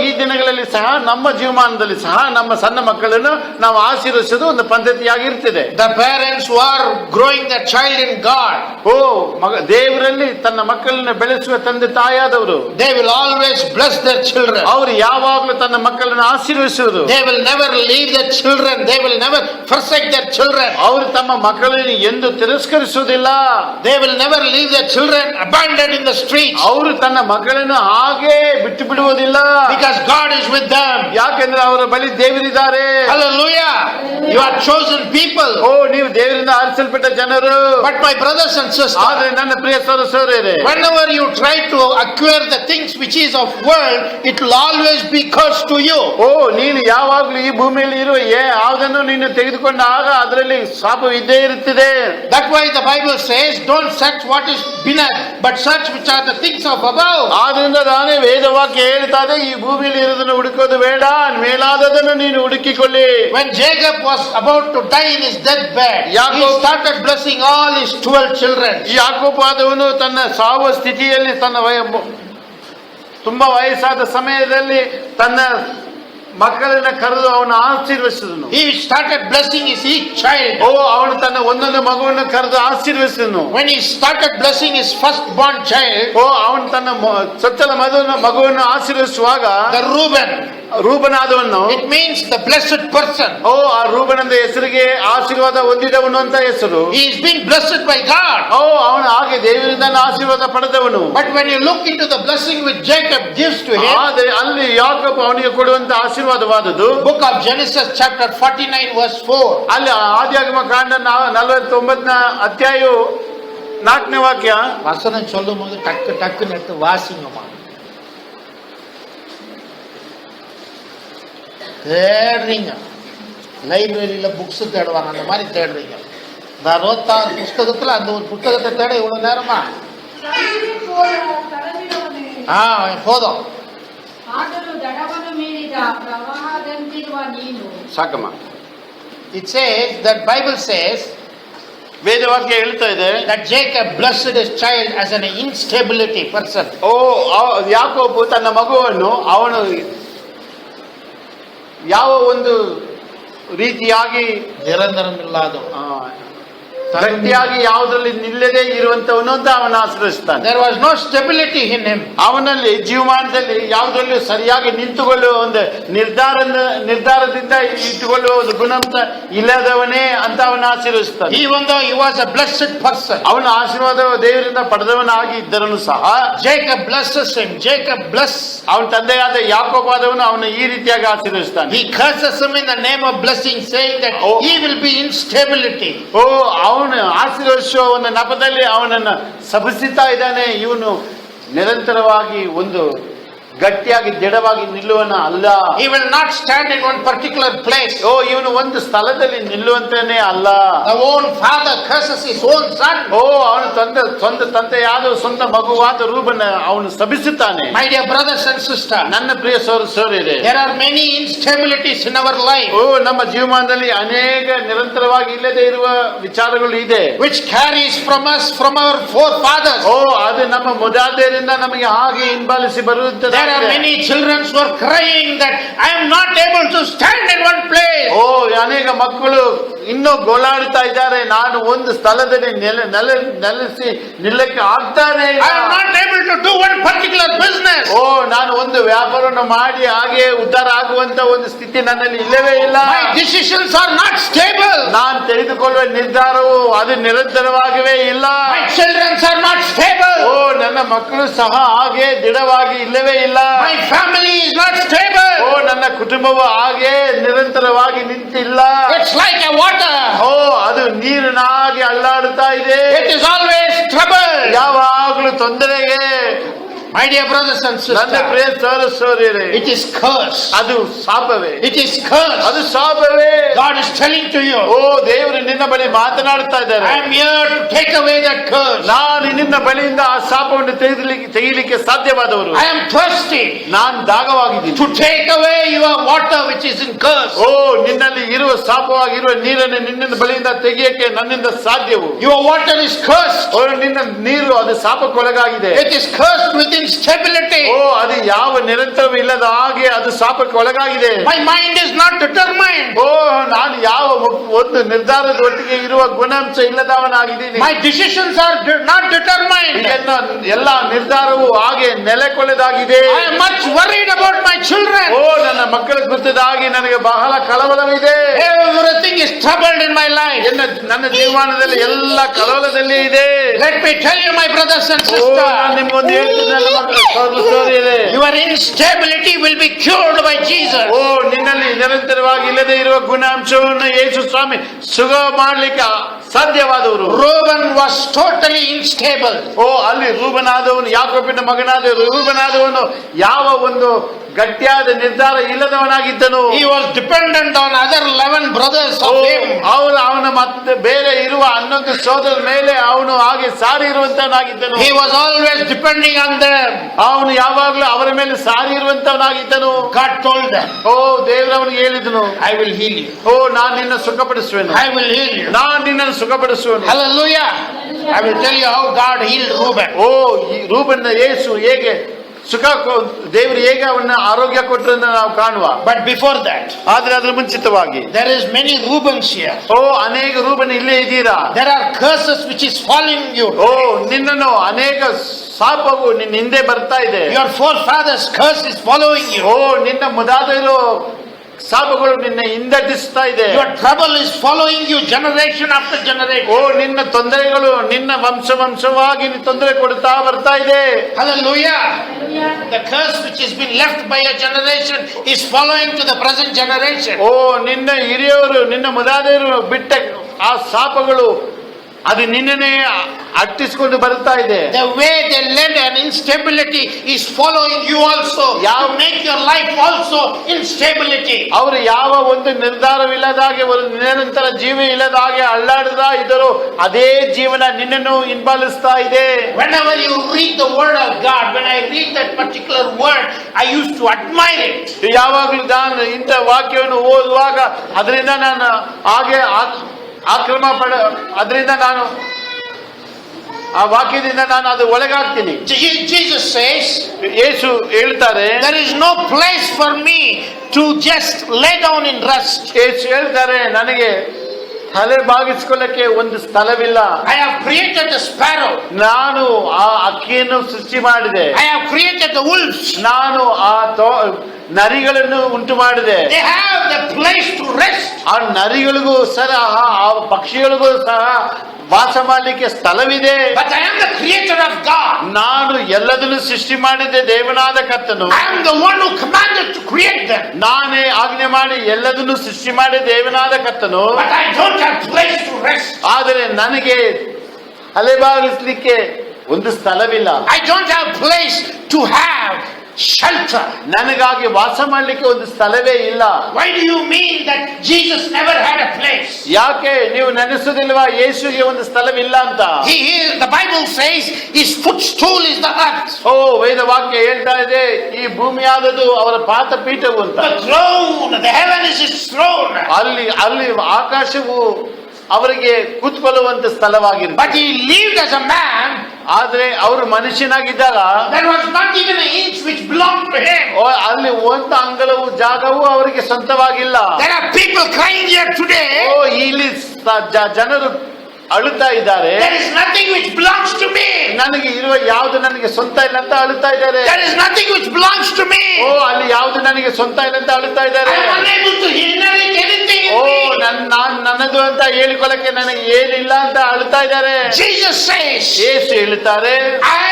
ಈ ದಿನಗಳಲ್ಲಿ ಸಹ ನಮ್ಮ ಜೀವಮಾನದಲ್ಲಿ ಸಹ ನಮ್ಮ ಸಣ್ಣ ಮಕ್ಕಳನ್ನು ನಾವು ಆಶೀರ್ವದಿಸುವುದು ಒಂದು ಪದ್ಧತಿಯಾಗಿರ್ತದೆ. The parents who are growing their child in God, ದೇವರಲ್ಲಿ ತನ್ನ ಮಕ್ಕಳನ್ನು ಬೆಳೆಸುವ ತಂದೆ ತಾಯಾದವರು, they will always bless their children. ಅವರು ಯಾವಾಗಲೂ ತನ್ನ ಮಕ್ಕಳನ್ನು ಆಶೀರ್ವದಿಸುವುದು. They will never leave their children. They will never forsake their children. ಅವರು ತಮ್ಮ ಮಕ್ಕಳನ್ನು ಎಂದು ತಿರಸ್ಕರಿಸುವುದಿಲ್ಲ. They will never leave their children abandoned in the streets. ಅವರು ತನ್ನ ಮಕ್ಕಳನ್ನು ಹಾಗೆ ಬಿಟ್ಟು ಬಿಡುವುದಿಲ್ಲ. Because God is with them. ಯಾಕೆಂದ್ರೆ ಅವರ ಬಳಿ ದೇವರಿದ್ದಾರೆ. Hallelujah. You are chosen people. ಓ, ನೀವು ದೇವರಿಂದ ಆರಿಸಲ್ಪಟ್ಟ ಜನರು. But my brothers and sisters, ಆದ್ರೆ ನನ್ನ ಪ್ರಿಯ ಸಹೋದರರೇ, whenever you try to acquire the things which is of world, it will always be cursed to you. ಓ, ನೀನು ಯಾವಾಗ್ಲೂ ಈ ಭೂಮಿಯಲ್ಲಿ ಇರುವ ಯಾವುದನ್ನು ನೀನು ತೆಗೆದುಕೊಂಡಾಗ ಅದರಲ್ಲಿ ಶಾಪ ಇದ್ದೇ ಇರುತ್ತದೆ. That's why the Bible says, don't search what is beneath, but search which are the things of above. ಆದ್ರಿಂದ ನಾನೇ ವೇದವಾಕ್ಯ ಹೇಳ್ತಾ ಇದೆ, ಈ ಭೂಮಿಯಲ್ಲಿ ಇರೋದನ್ನು ಹುಡುಕೋದು ಬೇಡ, ಮೇಲಾದದನ್ನು ನೀನು ಹುಡುಕಿಕೊಳ್ಳಿ. When Jacob was about to die in his deathbed, he started blessing all his 12 children. ಯಾಕೋಬಾದವನು ತನ್ನ ಸಾವ ಸ್ಥಿತಿಯಲ್ಲಿ ತುಂಬಾ ವಯಸ್ಸಾದ ಸಮಯದಲ್ಲಿ ತನ್ನ ಮಕ್ಕಳನ್ನ ಕರೆದು ಅವನು ಆಶೀರ್ವದಿಸಿದನು. He started blessing his each child. ಓ, ಅವನು ತನ್ನ ಒಂದೊಂದು ಮಗುವನ್ನು ಕರೆದು ಆಶೀರ್ವದಿಸಿದನು. When he started blessing his first born child, ಓ, ಅವನು ತನ್ನ ಚೊಚ್ಚಲ ಮಗುವನ್ನು ಆಶೀರ್ವದಿಸುವಾಗ ರೂಬನಾದವನು, it means the blessed person. ಓ, ಆ ರೂಬನಂದ ಹೆಸರಿಗೆ ಆಶೀರ್ವಾದ ಹೊಂದಿದವನು ಅಂತ ಹೆಸರು. He is being blessed by God. ಓ, ಅವನು ಹಾಗೆ ದೇವರಿಂದ ಆಶೀರ್ವಾದ ಪಡೆದವನು. But when you look into the blessing which Jacob gives to him, ಆದರೆ ಅಲ್ಲಿ ಯಾಕೋಬ ಅವನಿಗೆ ಕೊಡುವಂತ ಆಶೀರ್ವಾದವಾದದ್ದು, book of Genesis chapter 49 verse 4. ಅಲ್ಲಿ ಆದಿಯಾಗಮ ಕಾಂಡ 49ನೇ ಅಧ್ಯಾಯ 4ನೇ ವಾಕ್ಯ. வசனம் சொல்லும் போது டக்கு டக்குன்னு எடுத்து வாசிங்கம்மா. தேடுறீங்க, லைப்ரரியில புக்ஸ் தேடுவாங்க, அந்த மாதிரி தேடுறீங்க. இந்த 66 புஸ்தகத்துல அந்த ஒரு புத்தகத்தை தேட இவ்வளவு நேரமா? போதும். ಆದರೂ ದಡವನ್ನು ಮೀರಿದ ಪ್ರವಾಹದಂತಿರುವ ನೀನು. ಸಾಕಮ್ಮ. It says, that Bible says, ವೇದವಾಕ್ಯ ಹೇಳ್ತಾ ಇದೆ, that Jacob blessed his child as an instability person. ಓ, ಯಾಕೋಬು ತನ್ನ ಮಗುವನ್ನು ಅವನು ಯಾವ ಒಂದು ರೀತಿಯಾಗಿ ನಿರಂತರವಿಲ್ಲದ ಗಟ್ಟಿಯಾಗಿ ಯಾವುದರಲ್ಲಿ ನಿಲ್ಲದೆ ಇರುವಂತವನು ಅಂತ ಅವನ ಆಶ್ರಯಿಸ್ತಾನೆ. There was no stability in him. ಅವನಲ್ಲಿ ಜೀವಮಾನದಲ್ಲಿ ಯಾವುದರಲ್ಲೂ ಸರಿಯಾಗಿ ನಿಂತುಕೊಳ್ಳುವ ಒಂದು ನಿರ್ಧಾರದಿಂದ ಇಟ್ಟುಕೊಳ್ಳುವ ಒಂದು ಗುಣಾಂಶ ಇಲ್ಲದವನೇ ಅಂತ ಅವನ ಆಶೀರ್ವದಿಸ್ತಾನೆ. Even though he was a blessed person, ಅವನ ಆಶೀರ್ವಾದ ದೇವರಿಂದ ಪಡೆದವನಾಗಿ ಇದ್ದರೂ ಸಹ Jacob blesses him. Jacob bless. ಅವನ ತಂದೆಯಾದ ಯಾಕೋಬಾದವನು ಅವನ ಈ ರೀತಿಯಾಗಿ ಆಶೀರ್ವದಿಸ್ತಾನೆ. He curses him in the name of blessing, saying that he will be instability. ಓ, ಅವನು ಆಶೀರ್ವದಿಸುವ ಒಂದು ನೆಪದಲ್ಲಿ ಅವನನ್ನು ಶಪಿಸುತ್ತಾ ಇದ್ದಾನೆ. ಇವನು ನಿರಂತರವಾಗಿ ಒಂದು ಗಟ್ಟಿಯಾಗಿ ದೃಢವಾಗಿ ನಿಲ್ಲುವನ ಅಲ್ಲ. He will not stand in one particular place. ಓ, ಇವನು ಒಂದು ಸ್ಥಳದಲ್ಲಿ ನಿಲ್ಲುವಂತನೇ ಅಲ್ಲ. The own father curses his own son. ಓ, ಅವನು ಸ್ವಂತ ತಂದೆಯಾದ ಸ್ವಂತ ಮಗುವಾದ ರೂಪನ ಅವನು ಶಪಿಸುತ್ತಾನೆ. My dear brothers and sisters, ನನ್ನ ಪ್ರಿಯ ಸಹೋದರರೇ, there are many instabilities in our life. ಓ, ನಮ್ಮ ಜೀವಮಾನದಲ್ಲಿ ಅನೇಕ ನಿರಂತರವಾಗಿ ಇಲ್ಲದೆ ಇರುವ ವಿಚಾರಗಳು ಇದೆ, which carries from us from our forefathers. ಓ, ಅದು ನಮ್ಮ ಮುದಾದೆಯರಿಂದ ನಮಗೆ ಹಾಗೆ ಹಿಂಬಾಲಿಸಿ ಬರುತ್ತದೆ. There are many children who are crying that I am not able to stand in one place. ಓ, ಅನೇಕ ಮಕ್ಕಳು ಇನ್ನೂ ಗೋಳಾಡ್ತಾ ಇದ್ದಾರೆ, ನಾನು ಒಂದು ಸ್ಥಳದಲ್ಲಿ ನೆಲೆಸಿ ನಿಲ್ಲಕ್ಕೆ ಆಗ್ತಾನೆ ಇಲ್ಲ. I am not able to do one particular business. ಓ, ನಾನು ಒಂದು ವ್ಯಾಪಾರವನ್ನು ಮಾಡಿ ಹಾಗೆ ಉದ್ಧಾರ ಆಗುವಂತ ಒಂದು ಸ್ಥಿತಿ ನನ್ನಲ್ಲಿ ಇಲ್ಲವೇ ಇಲ್ಲ. My decisions are not stable. ನಾನು ತೆಗೆದುಕೊಳ್ಳುವ ನಿರ್ಧಾರವು ಅದು ನಿರಂತರವಾಗಿಯೇ ಇಲ್ಲ. My children are not stable. ಓ, ನನ್ನ ಮಕ್ಕಳು ಸಹ ಹಾಗೆ ದೃಢವಾಗಿ ಇಲ್ಲವೇ ಇಲ್ಲ. My family is not stable. ಓ, ನನ್ನ ಕುಟುಂಬವು ಹಾಗೆ ನಿರಂತರವಾಗಿ ನಿಂತಿಲ್ಲ. It's like a water. ಓ, ಅದು ನೀರಿನಾಗಿ ಅಲ್ಲಾಡುತ್ತಾ ಇದೆ. It is always trouble. ಯಾವಾಗಲೂ ತೊಂದರೆಗೆ. My dear brothers and ನನ್ನ sisters, ಪ್ರಿಯ ಸಹೋದರರೇ, it is curse. ಅದು ಶಾಪವೇ. It is curse. ಅದು ಶಾಪವೇ. God is telling to you, ಓ, ದೇವರು ನಿನ್ನ ಬಳಿ ಮಾತನಾಡ್ತಾ ಇದ್ದಾರೆ. I am here to take away that curse. ನಾನು ನಿನ್ನ ಬಳಿಯಿಂದ ಆ ಶಾಪವನ್ನು ತೆಗೆಯಲಿಕ್ಕೆ ಸಾಧ್ಯವಾದವರು. I am thirsty ನಾನು ದಾಗವಾಗಿದ್ದೀನಿ. to take away your water which is in curse. ಓ, ನಿನ್ನಲ್ಲಿ ಇರುವ ಶಾಪವಾಗಿರುವ ನೀರನ್ನು ನಿನ್ನ ಬಳಿಯಿಂದ ತೆಗೆಯಕ್ಕೆ ನನ್ನಿಂದ ಸಾಧ್ಯವು. Your water is cursed. ಓ, ನಿನ್ನ ನೀರು ಅದು ಶಾಪಕ್ಕೊಳಗಾಗಿದೆ. It is cursed with instability. ಓ, ಅದು ಯಾವ ನಿರಂತರವಿಲ್ಲದ ಹಾಗೆ ಅದು ಶಾಪಕ್ಕೆ ಒಳಗಾಗಿದೆ. My mind is not determined. ಓ, ನಾನು ಯಾವ ಒಂದು ನಿರ್ಧಾರದ ಒಟ್ಟಿಗೆ ಇರುವ ಗುಣಾಂಶ ಇಲ್ಲದವನಾಗಿದ್ದೀನಿ. My decisions are not determined. ಎಲ್ಲ ನಿರ್ಧಾರವು ಹಾಗೆ ನೆಲೆಗೊಳ್ಳದಾಗಿದೆ. I am much worried about my children. ಓ, ನನ್ನ ಮಕ್ಕಳ ಕುರಿತಾಗಿ ನನಗೆ ಬಹಳ ಕಳವಳವಿದೆ. Everything everything is troubled in my life. ನನ್ನ ಜೀವನದಲ್ಲಿ ಎಲ್ಲ ಕಲವಲದಲ್ಲಿ ಇದೆ. Let me tell you, my brothers and ನಾನು sisters, ನಿಮ್ಗೊಂದು ಹೇಳ್ತಿದ್ದಲ್ಲ ಸಹೋದರ ಇದೆ. your instability will be cured by Jesus. ನಿನ್ನಲ್ಲಿ ನಿರಂತರವಾಗಿ ಇಲ್ಲದೆ ಇರುವ ಗುಣಾಂಶವನ್ನು ಯೇಸು ಸ್ವಾಮಿ ಸುಖ ಮಾಡ್ಲಿಕ್ಕೆ ಸಾಧ್ಯವಾದವರು. Reuben was totally unstable. ಅಲ್ಲಿ ರೂಬನಾದವನು, ಯಾಕೋಬಿನ ಮಗನಾದ ರೂಬನಾದವನು ಯಾವ ಒಂದು ಗಟ್ಟಿಯಾದ ನಿರ್ಧಾರ ಇಲ್ಲದವನಾಗಿದ್ದನು. He was dependent on other 11 brothers of him. ಅವನ ಮತ್ತೆ ಬೇರೆ ಇರುವ 11 ಸೋದರ ಮೇಲೆ ಅವನು ಹಾಗೆ ಸಾರಿ ಇರುವಂತವನಾಗಿದ್ದನು. He was always depending on them. ಅವನು ಯಾವಾಗಲೂ ಅವರ ಮೇಲೆ ಸಾರಿ ಇರುವಂತವನಾಗಿದ್ದನು. God told them, ದೇವರು ಅವನಿಗೆ ಹೇಳಿದನು, I will heal you. ನಾನು ನಿನ್ನ ಸುಖಪಡಿಸುವೆನು, I will heal you. ನಾನು ನಿನ್ನನ್ನು ಸುಖಪಡಿಸುವೆನು. Hallelujah. I will tell you how God healed Reuben. ಈ ರೂಬನ್ನ ಯೇಸು ಹೇಗೆ ದೇವರು ಹೇಗೆ ಅವನ್ನ ಆರೋಗ್ಯ ಕೊಟ್ಟರನ್ನ ನಾವು ಕಾಣುವ. But before that, ಆದ್ರೆ ಅದ್ರ ಮುಂಚಿತವಾಗಿ there is many Reubens here. ಅನೇಕ ರೂಬನ್ ಇಲ್ಲೇ ಇದ್ದೀರಾ. There are curses which is following you. ನಿನ್ನನ್ನು ಅನೇಕ ಶಾಪವು ನಿನ್ನ ಹಿಂದೆ ಬರ್ತಾ ಇದೆ. Your forefathers' curse is following you. ನಿನ್ನ ಮುದಾದರು ಶಾಪಗಳು ನಿನ್ನ ಹಿಂದಟ್ಟಿಸ್ತಾ ಇದೆ. Your trouble is following you generation after generation. ನಿನ್ನ ತೊಂದರೆಗಳು ನಿನ್ನ ವಂಶವಾಗಿ ತೊಂದರೆ ಕೊಡ್ತಾ ಬರ್ತಾ ಇದೆ. Hallelujah. The curse which has been left by a generation is following to the present generation. ನಿನ್ನ ಹಿರಿಯವರು ನಿನ್ನ ಮುದಾದರು ಬಿಟ್ಟ ಆ ಶಾಪಗಳು ಅದು ನಿನ್ನನ್ನೇ ಅಟ್ಟಿಸಿಕೊಂಡು ಬರ್ತಾ ಇದೆ. The way they led an instability is following you also. You make your life also instability. ಅವರು ಯಾವ ಒಂದು ನಿರ್ಧಾರವಿಲ್ಲದ ಹಾಗೆ ಒಂದು ನಿರಂತರ ಜೀವ ಇಲ್ಲದ ಹಾಗೆ ಅಳ್ಳಾಡದ ಇದ್ದರು ಅದೇ ಜೀವನ ನಿನ್ನನ್ನು ಹಿಂಬಾಲಿಸ್ತಾ ಇದೆ. Whenever you read the word of God, when I read that particular word, I used to admire it. ಯಾವಾಗಲೂ ನಾನು ಇಂಥ ವಾಕ್ಯವನ್ನು ಓದುವಾಗ ಅದರಿಂದ ನಾನು ಹಾಗೆ ಅದರಿಂದ ನಾನು ಆ ವಾಕ್ಯದಿಂದ ನಾನು ಅದು ಒಳಗಾಗ್ತೀನಿ. Jesus says, ಯೇಸು ಹೇಳ್ತಾರೆ, there is no place for me to just lay down in rest. ಯೇಸು ಹೇಳ್ತಾರೆ, ನನಗೆ ತಲೆ ಬಾಗಿಸಿಕೊಳ್ಳಕ್ಕೆ ಒಂದು ಸ್ಥಳವಿಲ್ಲ. I have created the sparrow. ನಾನು ಆ ಅಕ್ಕಿಯನ್ನು ಸೃಷ್ಟಿ ಮಾಡಿದೆ. I have created the wolves. ನಾನು ಆ ನರಿಗಳನ್ನು ಉಂಟು ಮಾಡಿದೆ. They have the place to rest. ಆ ನರಿಗಳಿಗೂ ಸಹ ಆ ಪಕ್ಷಿಗಳಿಗೂ ಸಹ ವಾಸ ಮಾಡಲಿಕ್ಕೆ ಸ್ಥಳವಿದೆ. But I am the creator of God. ನಾನು ಎಲ್ಲದನ್ನು ಸೃಷ್ಟಿ ಮಾಡಿದ್ದೆ ದೇವನಾದ ಕರ್ತನು. I am the one who commanded to create them. ನಾನೇ ಆಜ್ಞೆ ಮಾಡಿ ಎಲ್ಲದನ್ನು ಸೃಷ್ಟಿ ಮಾಡಿ ದೇವನಾದ ಕರ್ತನು. But I don't have place to rest. ಆದರೆ ನನಗೆ ಅಲೆಬಾಗಿಸಲಿಕ್ಕೆ ಒಂದು ಸ್ಥಳವಿಲ್ಲ. I don't have place to have shelter. ನನಗಾಗಿ ವಾಸ ಮಾಡಲಿಕ್ಕೆ ಒಂದು ಸ್ಥಳವೇ ಇಲ್ಲ. Why do you mean that Jesus never had a place? ಯಾಕೆ ನೀವು ನೆನೆಸುವುದಿಲ್ವಾ ಯೇಸುವಿಗೆ ಒಂದು ಸ್ಥಳವಿಲ್ಲ ಅಂತ? The Bible says his footstool is the earth. ವೇದ ವಾಕ್ಯ ಹೇಳ್ತಾ ಇದೆ ಈ ಭೂಮಿಯಾದದು ಅವರ ಪಾದಪೀಠವು ಅಂತ. The throne, the heaven is his throne. ಅಲ್ಲಿ ಆಕಾಶವು ಅವರಿಗೆ ಕೂತ್ಕೊಳ್ಳುವಂತ ಸ್ಥಳವಾಗಿರುತ್ತೆ. But he lived as a man. ಆದ್ರೆ ಅವರು ಮನುಷ್ಯನಾಗಿದ್ದಾಗ there was not even an inch which belonged to him. ಅಲ್ಲಿ ಒಂದು ಅಂಗಳವು ಜಾಗವು ಅವರಿಗೆ ಸ್ವಂತವಾಗಿಲ್ಲ. There are people crying here today. ಇಲ್ಲಿ ಜನರು ಅಳುತ್ತಾ ಇದ್ದಾರೆ. There is nothing which belongs to me. ನನಗೆ ಇರುವ ಯಾವುದು ನನಗೆ ಸ್ವಂತ ಇಲ್ಲ ಅಂತ ಅಳುತ್ತಾ ಇದ್ದಾರೆ. There is nothing which belongs to me. ಅಲ್ಲಿ ಯಾವುದು ನನಗೆ ಸ್ವಂತ ಇಲ್ಲ ಅಂತ ಅಳುತ್ತಾ ಇದ್ದಾರೆ. I am unable to inherit anything in me. ನನ್ನದು ಅಂತ ಹೇಳಿಕೊಳ್ಳಕ್ಕೆ ನನಗೆ ಏನಿಲ್ಲ ಅಂತ ಅಳುತ್ತಾ ಇದ್ದಾರೆ. Jesus says, ಯೇಸು ಹೇಳುತ್ತಾರೆ,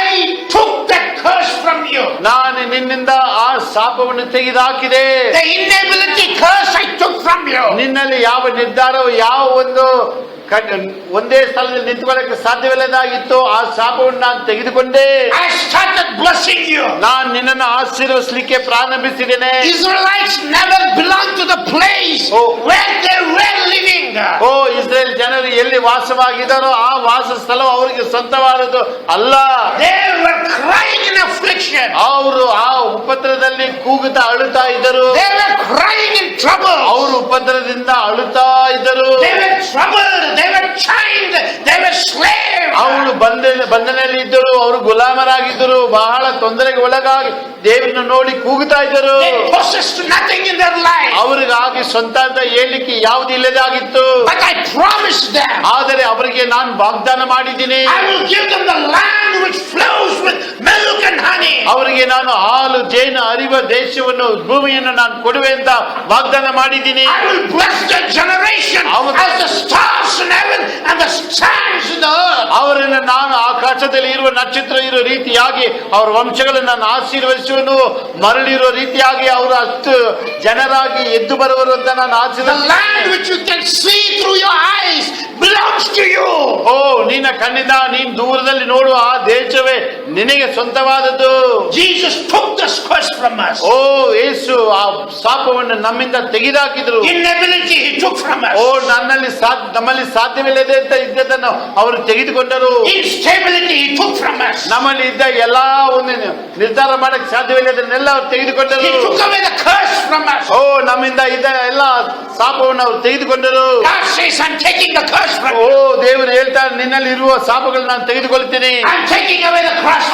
I took that curse from you. ನಾನು ನಿನ್ನಿಂದ ಆ ಶಾಪವನ್ನು ತೆಗೆದುಹಾಕಿದೆ. The inability curse I took from you. ನಿನ್ನಲ್ಲಿ ಯಾವ ನಿರ್ಧಾರವು ಯಾವ ಒಂದು ಒಂದೇ ಸ್ಥಳದಲ್ಲಿ ನಿಂತುಕೊಳ್ಳಕ್ಕೆ ಸಾಧ್ಯವಿಲ್ಲದಾಗಿತ್ತು ಆ ಶಾಪವನ್ನು ನಾನು ತೆಗೆದುಕೊಂಡೆ. I started blessing you. ನಾನು ನಿನ್ನನ್ನು ಆಶೀರ್ವದಿಸಲಿಕ್ಕೆ ಪ್ರಾರಂಭಿಸಿದ್ದೇನೆ. Israelites never belonged to the place where they were living. Israel ಜನರು ಎಲ್ಲಿ ವಾಸವಾಗಿದ್ದಾರೋ ಆ ವಾಸ ಸ್ಥಳವು ಅವರಿಗೆ ಸ್ವಂತವಾದದ್ದು ಅಲ್ಲ. They were crying in affliction. ಅವರು ಆ ಉಪದ್ರವದಲ್ಲಿ ಕೂಗುತ್ತಾ ಅಳುತ್ತಾ ಇದ್ದರು. They were crying in trouble. ಅವರು ಉಪದ್ರವದಿಂದ ಅಳುತ್ತಾ ಇದ್ದರು. They were troubled. They were chained. They were slaves. ಅವರು ಬಂಧನಲ್ಲಿ ಇದ್ದರು. ಅವರು ಗುಲಾಮರಾಗಿದ್ದರು. ಬಹಳ ತೊಂದರೆಗೆ ಒಳಗಾಗಿ ದೇವರನ್ನು ನೋಡಿ ಕೂಗುತ್ತಾ ಇದ್ದರು. They possessed nothing in their life. ಅವರಿಗಾಗಿ ಸ್ವಂತ ಅಂತ ಹೇಳಲಿಕ್ಕೆ ಯಾವುದು ಇಲ್ಲದಾಗಿತ್ತು. But I promised them, ಆದರೆ ಅವರಿಗೆ ನಾನು ವಾಗ್ದಾನ ಮಾಡಿದ್ದೀನಿ, I will give them the land which flows with milk and honey. ಅವರಿಗೆ ನಾನು ಹಾಲು ಜೇನು ಹರಿವ ದೇಶವನ್ನು ಭೂಮಿಯನ್ನು ನಾನು ಕೊಡುವೆ ಅಂತ ವಾಗ್ದಾನ ಮಾಡಿದ್ದೀನಿ. I will bless their generation as the stars in heaven and the sands in the earth. ಅವರನ್ನು ನಾನು ಆಕಾಶದಲ್ಲಿ ಇರುವ ನಕ್ಷತ್ರ ಇರುವ ರೀತಿಯಾಗಿ ಅವರ ವಂಶಗಳನ್ನು ನಾನು ಆಶೀರ್ವದಿಸುವನು, ಮರಳಿರುವ ರೀತಿಯಾಗಿ ಅವರು ಅಷ್ಟು ಜನರಾಗಿ ಎದ್ದು ಬರುವರು ಅಂತ ನಾನು The ಆಶೀರ್ವದಿಸುತ್ತೇನೆ. land which you can see through your eyes belongs to you. ಓ ನಿನ್ನ ಕಣ್ಣಿಂದ ನೀನು ದೂರದಲ್ಲಿ ನೋಡುವ ಆ ದೇಶವೇ ನಿನಗೆ ಸ್ವಂತವಾದದ್ದು. Jesus took this curse from us. ಓ ಯೇಸು ಆ ಶಾಪವನ್ನು ನಮ್ಮಿಂದ ತೆಗೆದುಹಾಕಿದ್ರು. Inability he took from us. ಓ ನಮ್ಮಲ್ಲಿ ಸಾಧ್ಯವಿಲ್ಲದೆ ಅಂತ ಇದ್ದದನ್ನು ಅವರು ತೆಗೆದುಕೊಂಡರು. Instability he took from us. ನಮ್ಮಲ್ಲಿ ಇದ್ದ ಎಲ್ಲಾ ಒಂದು ನಿರ್ಧಾರ ಮಾಡಕ್ ಸಾಧ್ಯವಿಲ್ಲದನ್ನೆಲ್ಲ ಅವ್ರು ತೆಗೆದುಕೊಂಡರು. He took away the curse from us. ಓ ನಮ್ಮಿಂದ ಇದ್ದ ಎಲ್ಲ ಶಾಪವನ್ನು ಅವರು ತೆಗೆದುಕೊಂಡರು. God says, I'm taking the curse from O you. ದೇವರು ಹೇಳ್ತಾರೆ, ನಿನ್ನಲ್ಲಿ ಇರುವ ಶಾಪಗಳನ್ನು ನಾನು ತೆಗೆದುಕೊಳ್ತೀನಿ. I'm taking away the curse.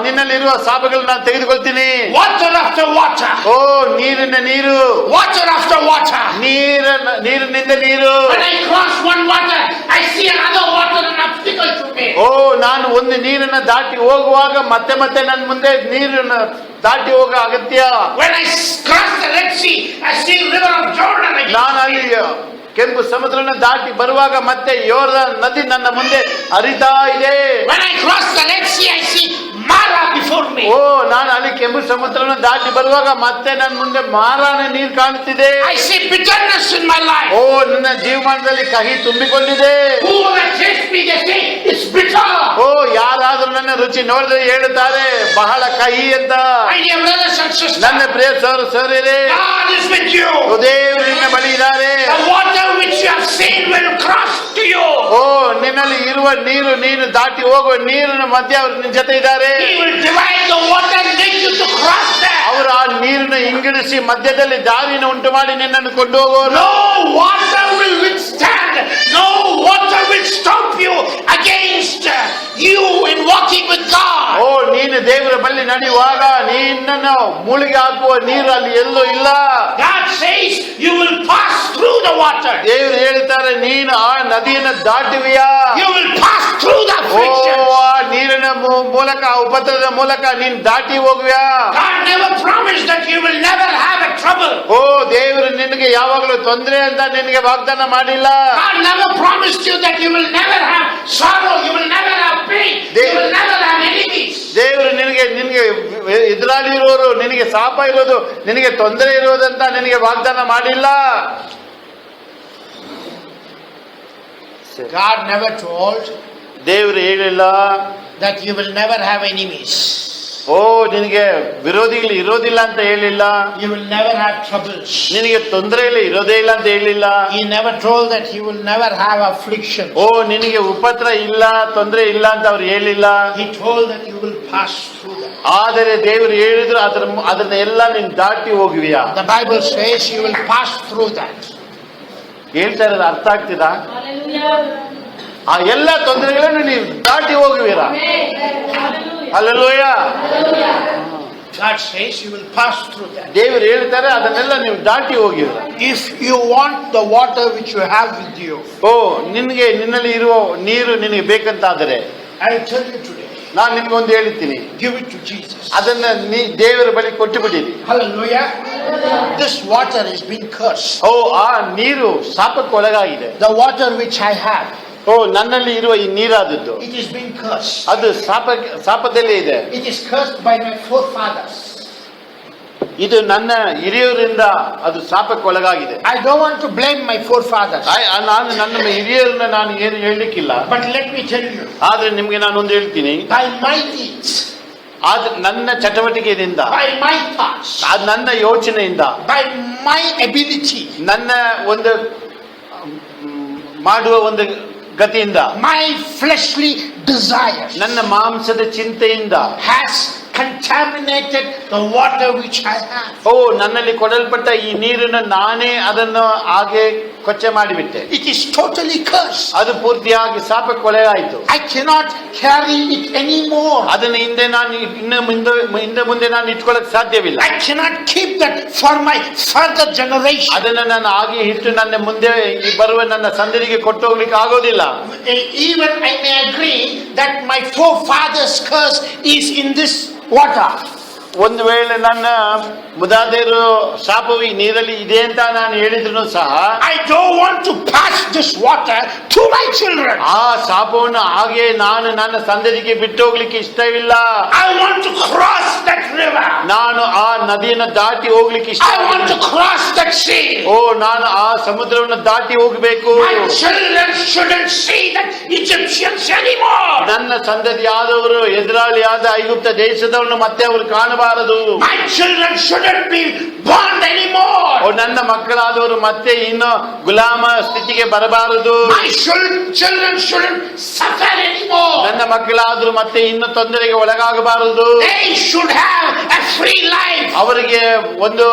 ನಿನ್ನಲ್ಲಿ ಇರುವ ಶಾಪಗಳನ್ನು ನಾನು ತೆಗೆದುಕೊಳ್ತೀನಿ. Water after water. ಓ ನೀರಿನ ನೀರು, Water after water. ನೀರಿನಿಂದ ನೀರು. When I cross one water, I see another water an obstacle to me. ಓ ನಾನು ಒಂದು ನೀರನ್ನ ದಾಟಿ ಹೋಗುವಾಗ ಮತ್ತೆ ಮತ್ತೆ ನನ್ನ ಮುಂದೆ ನೀರನ್ನ ದಾಟಿ ಹೋಗೋ ಅಗತ್ಯ. When I cross the Red Sea, I see river of Jordan again. ನಾನು ಅಲ್ಲಿ ಕೆಂಪು ಸಮುದ್ರನ ದಾಟಿ ಬರುವಾಗ ಮತ್ತೆ ಯೋರ್ದಾನ್ ನದಿ ನನ್ನ ಮುಂದೆ ಹರಿತಾ ಇದೆ. When I cross the Red Sea, I see Mara before me. ಓ ನಾನು ಅಲ್ಲಿ ಕೆಂಪು ಸಮುದ್ರನ ದಾಟಿ ಬರುವಾಗ ಮತ್ತೆ ನನ್ನ ಮುಂದೆ ಮಾರಾನ ನೀರು ಕಾಣುತ್ತಿದೆ. I see bitterness in my life. ಓ ನನ್ನ ಜೀವಮಾನದಲ್ಲಿ ಕಹಿ ತುಂಬಿಕೊಂಡಿದೆ. Whoever tastes me, they say it's bitter. ಓ ಯಾರಾದ್ರೂ ನನ್ನ ರುಚಿ ನೋಡಿದ್ರೆ ಹೇಳುತ್ತಾರೆ ಬಹಳ ಕಹಿ ಅಂತ. My dear brothers and sisters, ನನ್ನ ಪ್ರಿಯ ಸಹೋದರರೇ, God is with you. ದೇವರು ನಿನ್ನ ಬಳಿ ಇದ್ದಾರೆ. The water which you have seen will cross to you. ಓ ನಿನ್ನಲ್ಲಿ ಇರುವ ನೀರು, ನೀನು ದಾಟಿ ಹೋಗುವ ನೀರಿನ ಮಧ್ಯೆ ಅವರು ನಿನ್ನ ಜೊತೆ ಇದ್ದಾರೆ. He will divide the water and make you to cross there. ಅವರು ಆ ನೀರನ್ನು ಇಂಗಿಡಿಸಿ ಮಧ್ಯದಲ್ಲಿ ದಾರಿಯನ್ನು ಉಂಟು ಮಾಡಿ ನಿನ್ನನ್ನು ಕೊಂಡು ಹೋಗುವರು. No water will withstand. No water will stop you against you in walking with God. ಓ ನೀನು ದೇವರ ಬಳಿ ನಡೆಯುವಾಗ ನಿನ್ನನ್ನು ಮುಳುಗಿ ಹಾಕುವ ನೀರು ಅಲ್ಲಿ ಎಲ್ಲೂ ಇಲ್ಲ. God says you will pass through the water. ದೇವರು ಹೇಳ್ತಾರೆ ನೀನು ಆ ನದಿಯನ್ನು ದಾಟುವಿಯಾ. You will pass through the O afflictions. ಆ ನೀರಿನ ಮೂಲಕ, ಉಪದ್ರವದ ಮೂಲಕ ನೀನು ದಾಟಿ ಹೋಗುವಿಯಾ. God never promised that you will never have a trouble. ಓ ದೇವರು ನಿನಗೆ ಯಾವಾಗಲೂ ತೊಂದರೆ ಅಂತ ನಿನಗೆ ವಾಗ್ದಾನ ಮಾಡಿಲ್ಲ. God never promised you that you will never have sorrow, you will never have pain, you will never have enemies. ದೇವರು ನಿನಗೆ ಎದುರಾಳಿ ಇರೋರು, ನಿನಗೆ ಶಾಪ ಇರೋದು, ನಿನಗೆ ತೊಂದರೆ ಇರೋದಂತ ನಿನಗೆ ವಾಗ್ದಾನ ಮಾಡಿಲ್ಲ. God never told ದೇವರು ಹೇಳಿಲ್ಲ that you will never have enemies. ಓ ನಿನಗೆ ವಿರೋಧಿಗಳು ಇರೋದಿಲ್ಲ ಅಂತ ಹೇಳಿಲ್ಲ. You will never have troubles. ನಿನಗೆ ತೊಂದರೆ ಇರೋದೇ ಇಲ್ಲ ಅಂತ ಹೇಳಿಲ್ಲ. He never told that you will never have affliction. ಓ ನಿನಗೆ ಉಪದ್ರ ಇಲ್ಲ, ತೊಂದರೆ ಇಲ್ಲ ಅಂತ ಅವ್ರು ಹೇಳಿಲ್ಲ. He told that you will pass through that. ಆದರೆ ದೇವರು ಹೇಳಿದ್ರು ಅದನ್ನ ಎಲ್ಲ ನೀನು ದಾಟಿ ಹೋಗುವಿಯಾ. The Bible says you will pass through that. ಹೇಳ್ತಾ ಇರೋದು ಅರ್ಥ ಆಗ್ತಿದಾ? Hallelujah. ಆ ಎಲ್ಲ ತೊಂದರೆಗಳನ್ನು ನೀವು ದಾಟಿ ಹೋಗುವಿರಾ. Hallelujah. Hallelujah. God says you will pass through that. ದೇವರು ಹೇಳ್ತಾರೆ ಅದನ್ನೆಲ್ಲ ನೀವು ದಾಟಿ ಹೋಗಿರ. If you want the water which you have with you, ಓ ನಿನ್ನಲ್ಲಿ ಇರುವ ನೀರು ನಿನಗೆ ಬೇಕಂತಾದರೆ I will tell you today, ನಾನು ನಿಮ್ಗೊಂದು ಹೇಳ್ತೀನಿ, give it to Jesus. ಅದನ್ನ ನೀ ದೇವರ ಬಳಿ ಕೊಟ್ಟು ಬಿಡಿರಿ. Hallelujah. This water is being cursed. ಓ ಆ ನೀರು ಶಾಪಕ್ಕೆ ಒಳಗಾಗಿದೆ. The water which I have, ಓ ನನ್ನಲ್ಲಿ ಇರುವ ಈ ನೀರಾದದ್ದು it is being cursed. ಅದು ಶಾಪದಲ್ಲೇ ಇದೆ. It is cursed by my forefathers. ಇದು ನನ್ನ ಹಿರಿಯರಿಂದ ಅದು ಶಾಪಕ್ಕೆ ಒಳಗಾಗಿದೆ. I don't want to blame my forefathers. ನಾನು ನನ್ನ ಹಿರಿಯರನ್ನ ನಾನು ಏನು ಹೇಳಲಿಕ್ಕಿಲ್ಲ. But let me tell you, ಆದ್ರೆ ನಿಮ್ಗೆ ನಾನೊಂದು ಹೇಳ್ತೀನಿ, by my deeds, ಆದ್ರೆ ನನ್ನ ಚಟುವಟಿಕೆಯಿಂದ, by my thoughts, ನನ್ನ ಯೋಚನೆಯಿಂದ, by my ability, ನನ್ನ ಒಂದು ಮಾಡುವ ಒಂದು ಗತಿಯಿಂದ, my fleshly desires, ನನ್ನ ಮಾಂಸದ ಚಿಂತೆಯಿಂದ has contaminated the water which I have. ಓ ನನ್ನಲ್ಲಿ ಕೊಡಲ್ಪಟ್ಟ ಈ ನೀರನ್ನು ನಾನೇ ಅದನ್ನು ಹಾಗೆ ಕೊಚ್ಚೆ ಮಾಡಿಬಿಟ್ಟೆ. It is totally cursed. ಅದು ಪೂರ್ತಿಯಾಗಿ ಶಾಪಕ್ಕೊಳಗಾಯಿತು. I cannot carry it anymore. ಅದನ್ನ ಹಿಂದೆ ನಾನು ಹಿಂದೆ ಮುಂದೆ ನಾನು ಇಟ್ಕೊಳ್ಳಕ್ ಸಾಧ್ಯವಿಲ್ಲ. I cannot keep that for my further generation. ಅದನ್ನ ನಾನು ಹಾಗೆ ಇಟ್ಟು ನನ್ನ ಮುಂದೆ ಬರುವ ನನ್ನ ಸಂತತಿಗೆ ಕೊಟ್ಟು ಹೋಗ್ಲಿಕ್ಕೆ ಆಗೋದಿಲ್ಲ. Even I may agree that my forefathers' curse is in this water. ಒಂದು ವೇಳೆ ನನ್ನ ಮುದಾದೇರು ಶಾಪವು ಈ ನೀರಲ್ಲಿ ಇದೆ ಅಂತ ನಾನು ಹೇಳಿದ್ರು ಸಹ I don't want to pass this water to my children. ಆ ಶಾಪವನ್ನು ಹಾಗೆ ನಾನು ನನ್ನ ಸಂತತಿಗೆ ಬಿಟ್ಟು ಹೋಗ್ಲಿಕ್ಕೆ ಇಷ್ಟವಿಲ್ಲ. I want to cross that river. ನಾನು ಆ ನದಿಯನ್ನು ದಾಟಿ ಹೋಗ್ಲಿಕ್ಕೆ ಇಷ್ಟ. I want to cross that sea. ಓ ನಾನು ಆ ಸಮುದ್ರವನ್ನು ದಾಟಿ ಹೋಗಬೇಕು. My children shouldn't see that Egyptians anymore. ನನ್ನ ಸಂತತಿಯಾದವರು ಎದುರಾಳಿಯಾದ ಐಗುಪ್ತ ದೇಶದವನ್ನು ಮತ್ತೆ ಅವರು ಕಾಣಬಾರದು. My children shouldn't be bond anymore. ನನ್ನ ಮಕ್ಕಳಾದವರು ಮತ್ತೆ ಇನ್ನು ಗುಲಾಮ ಸ್ಥಿತಿಗೆ ಬರಬಾರದು. My children shouldn't suffer anymore. ನನ್ನ ಮಕ್ಕಳಾದರೂ ಮತ್ತೆ ಇನ್ನು ತೊಂದರೆಗೆ ಒಳಗಾಗಬಾರದು. They should have a free life. ಅವರಿಗೆ ಒಂದು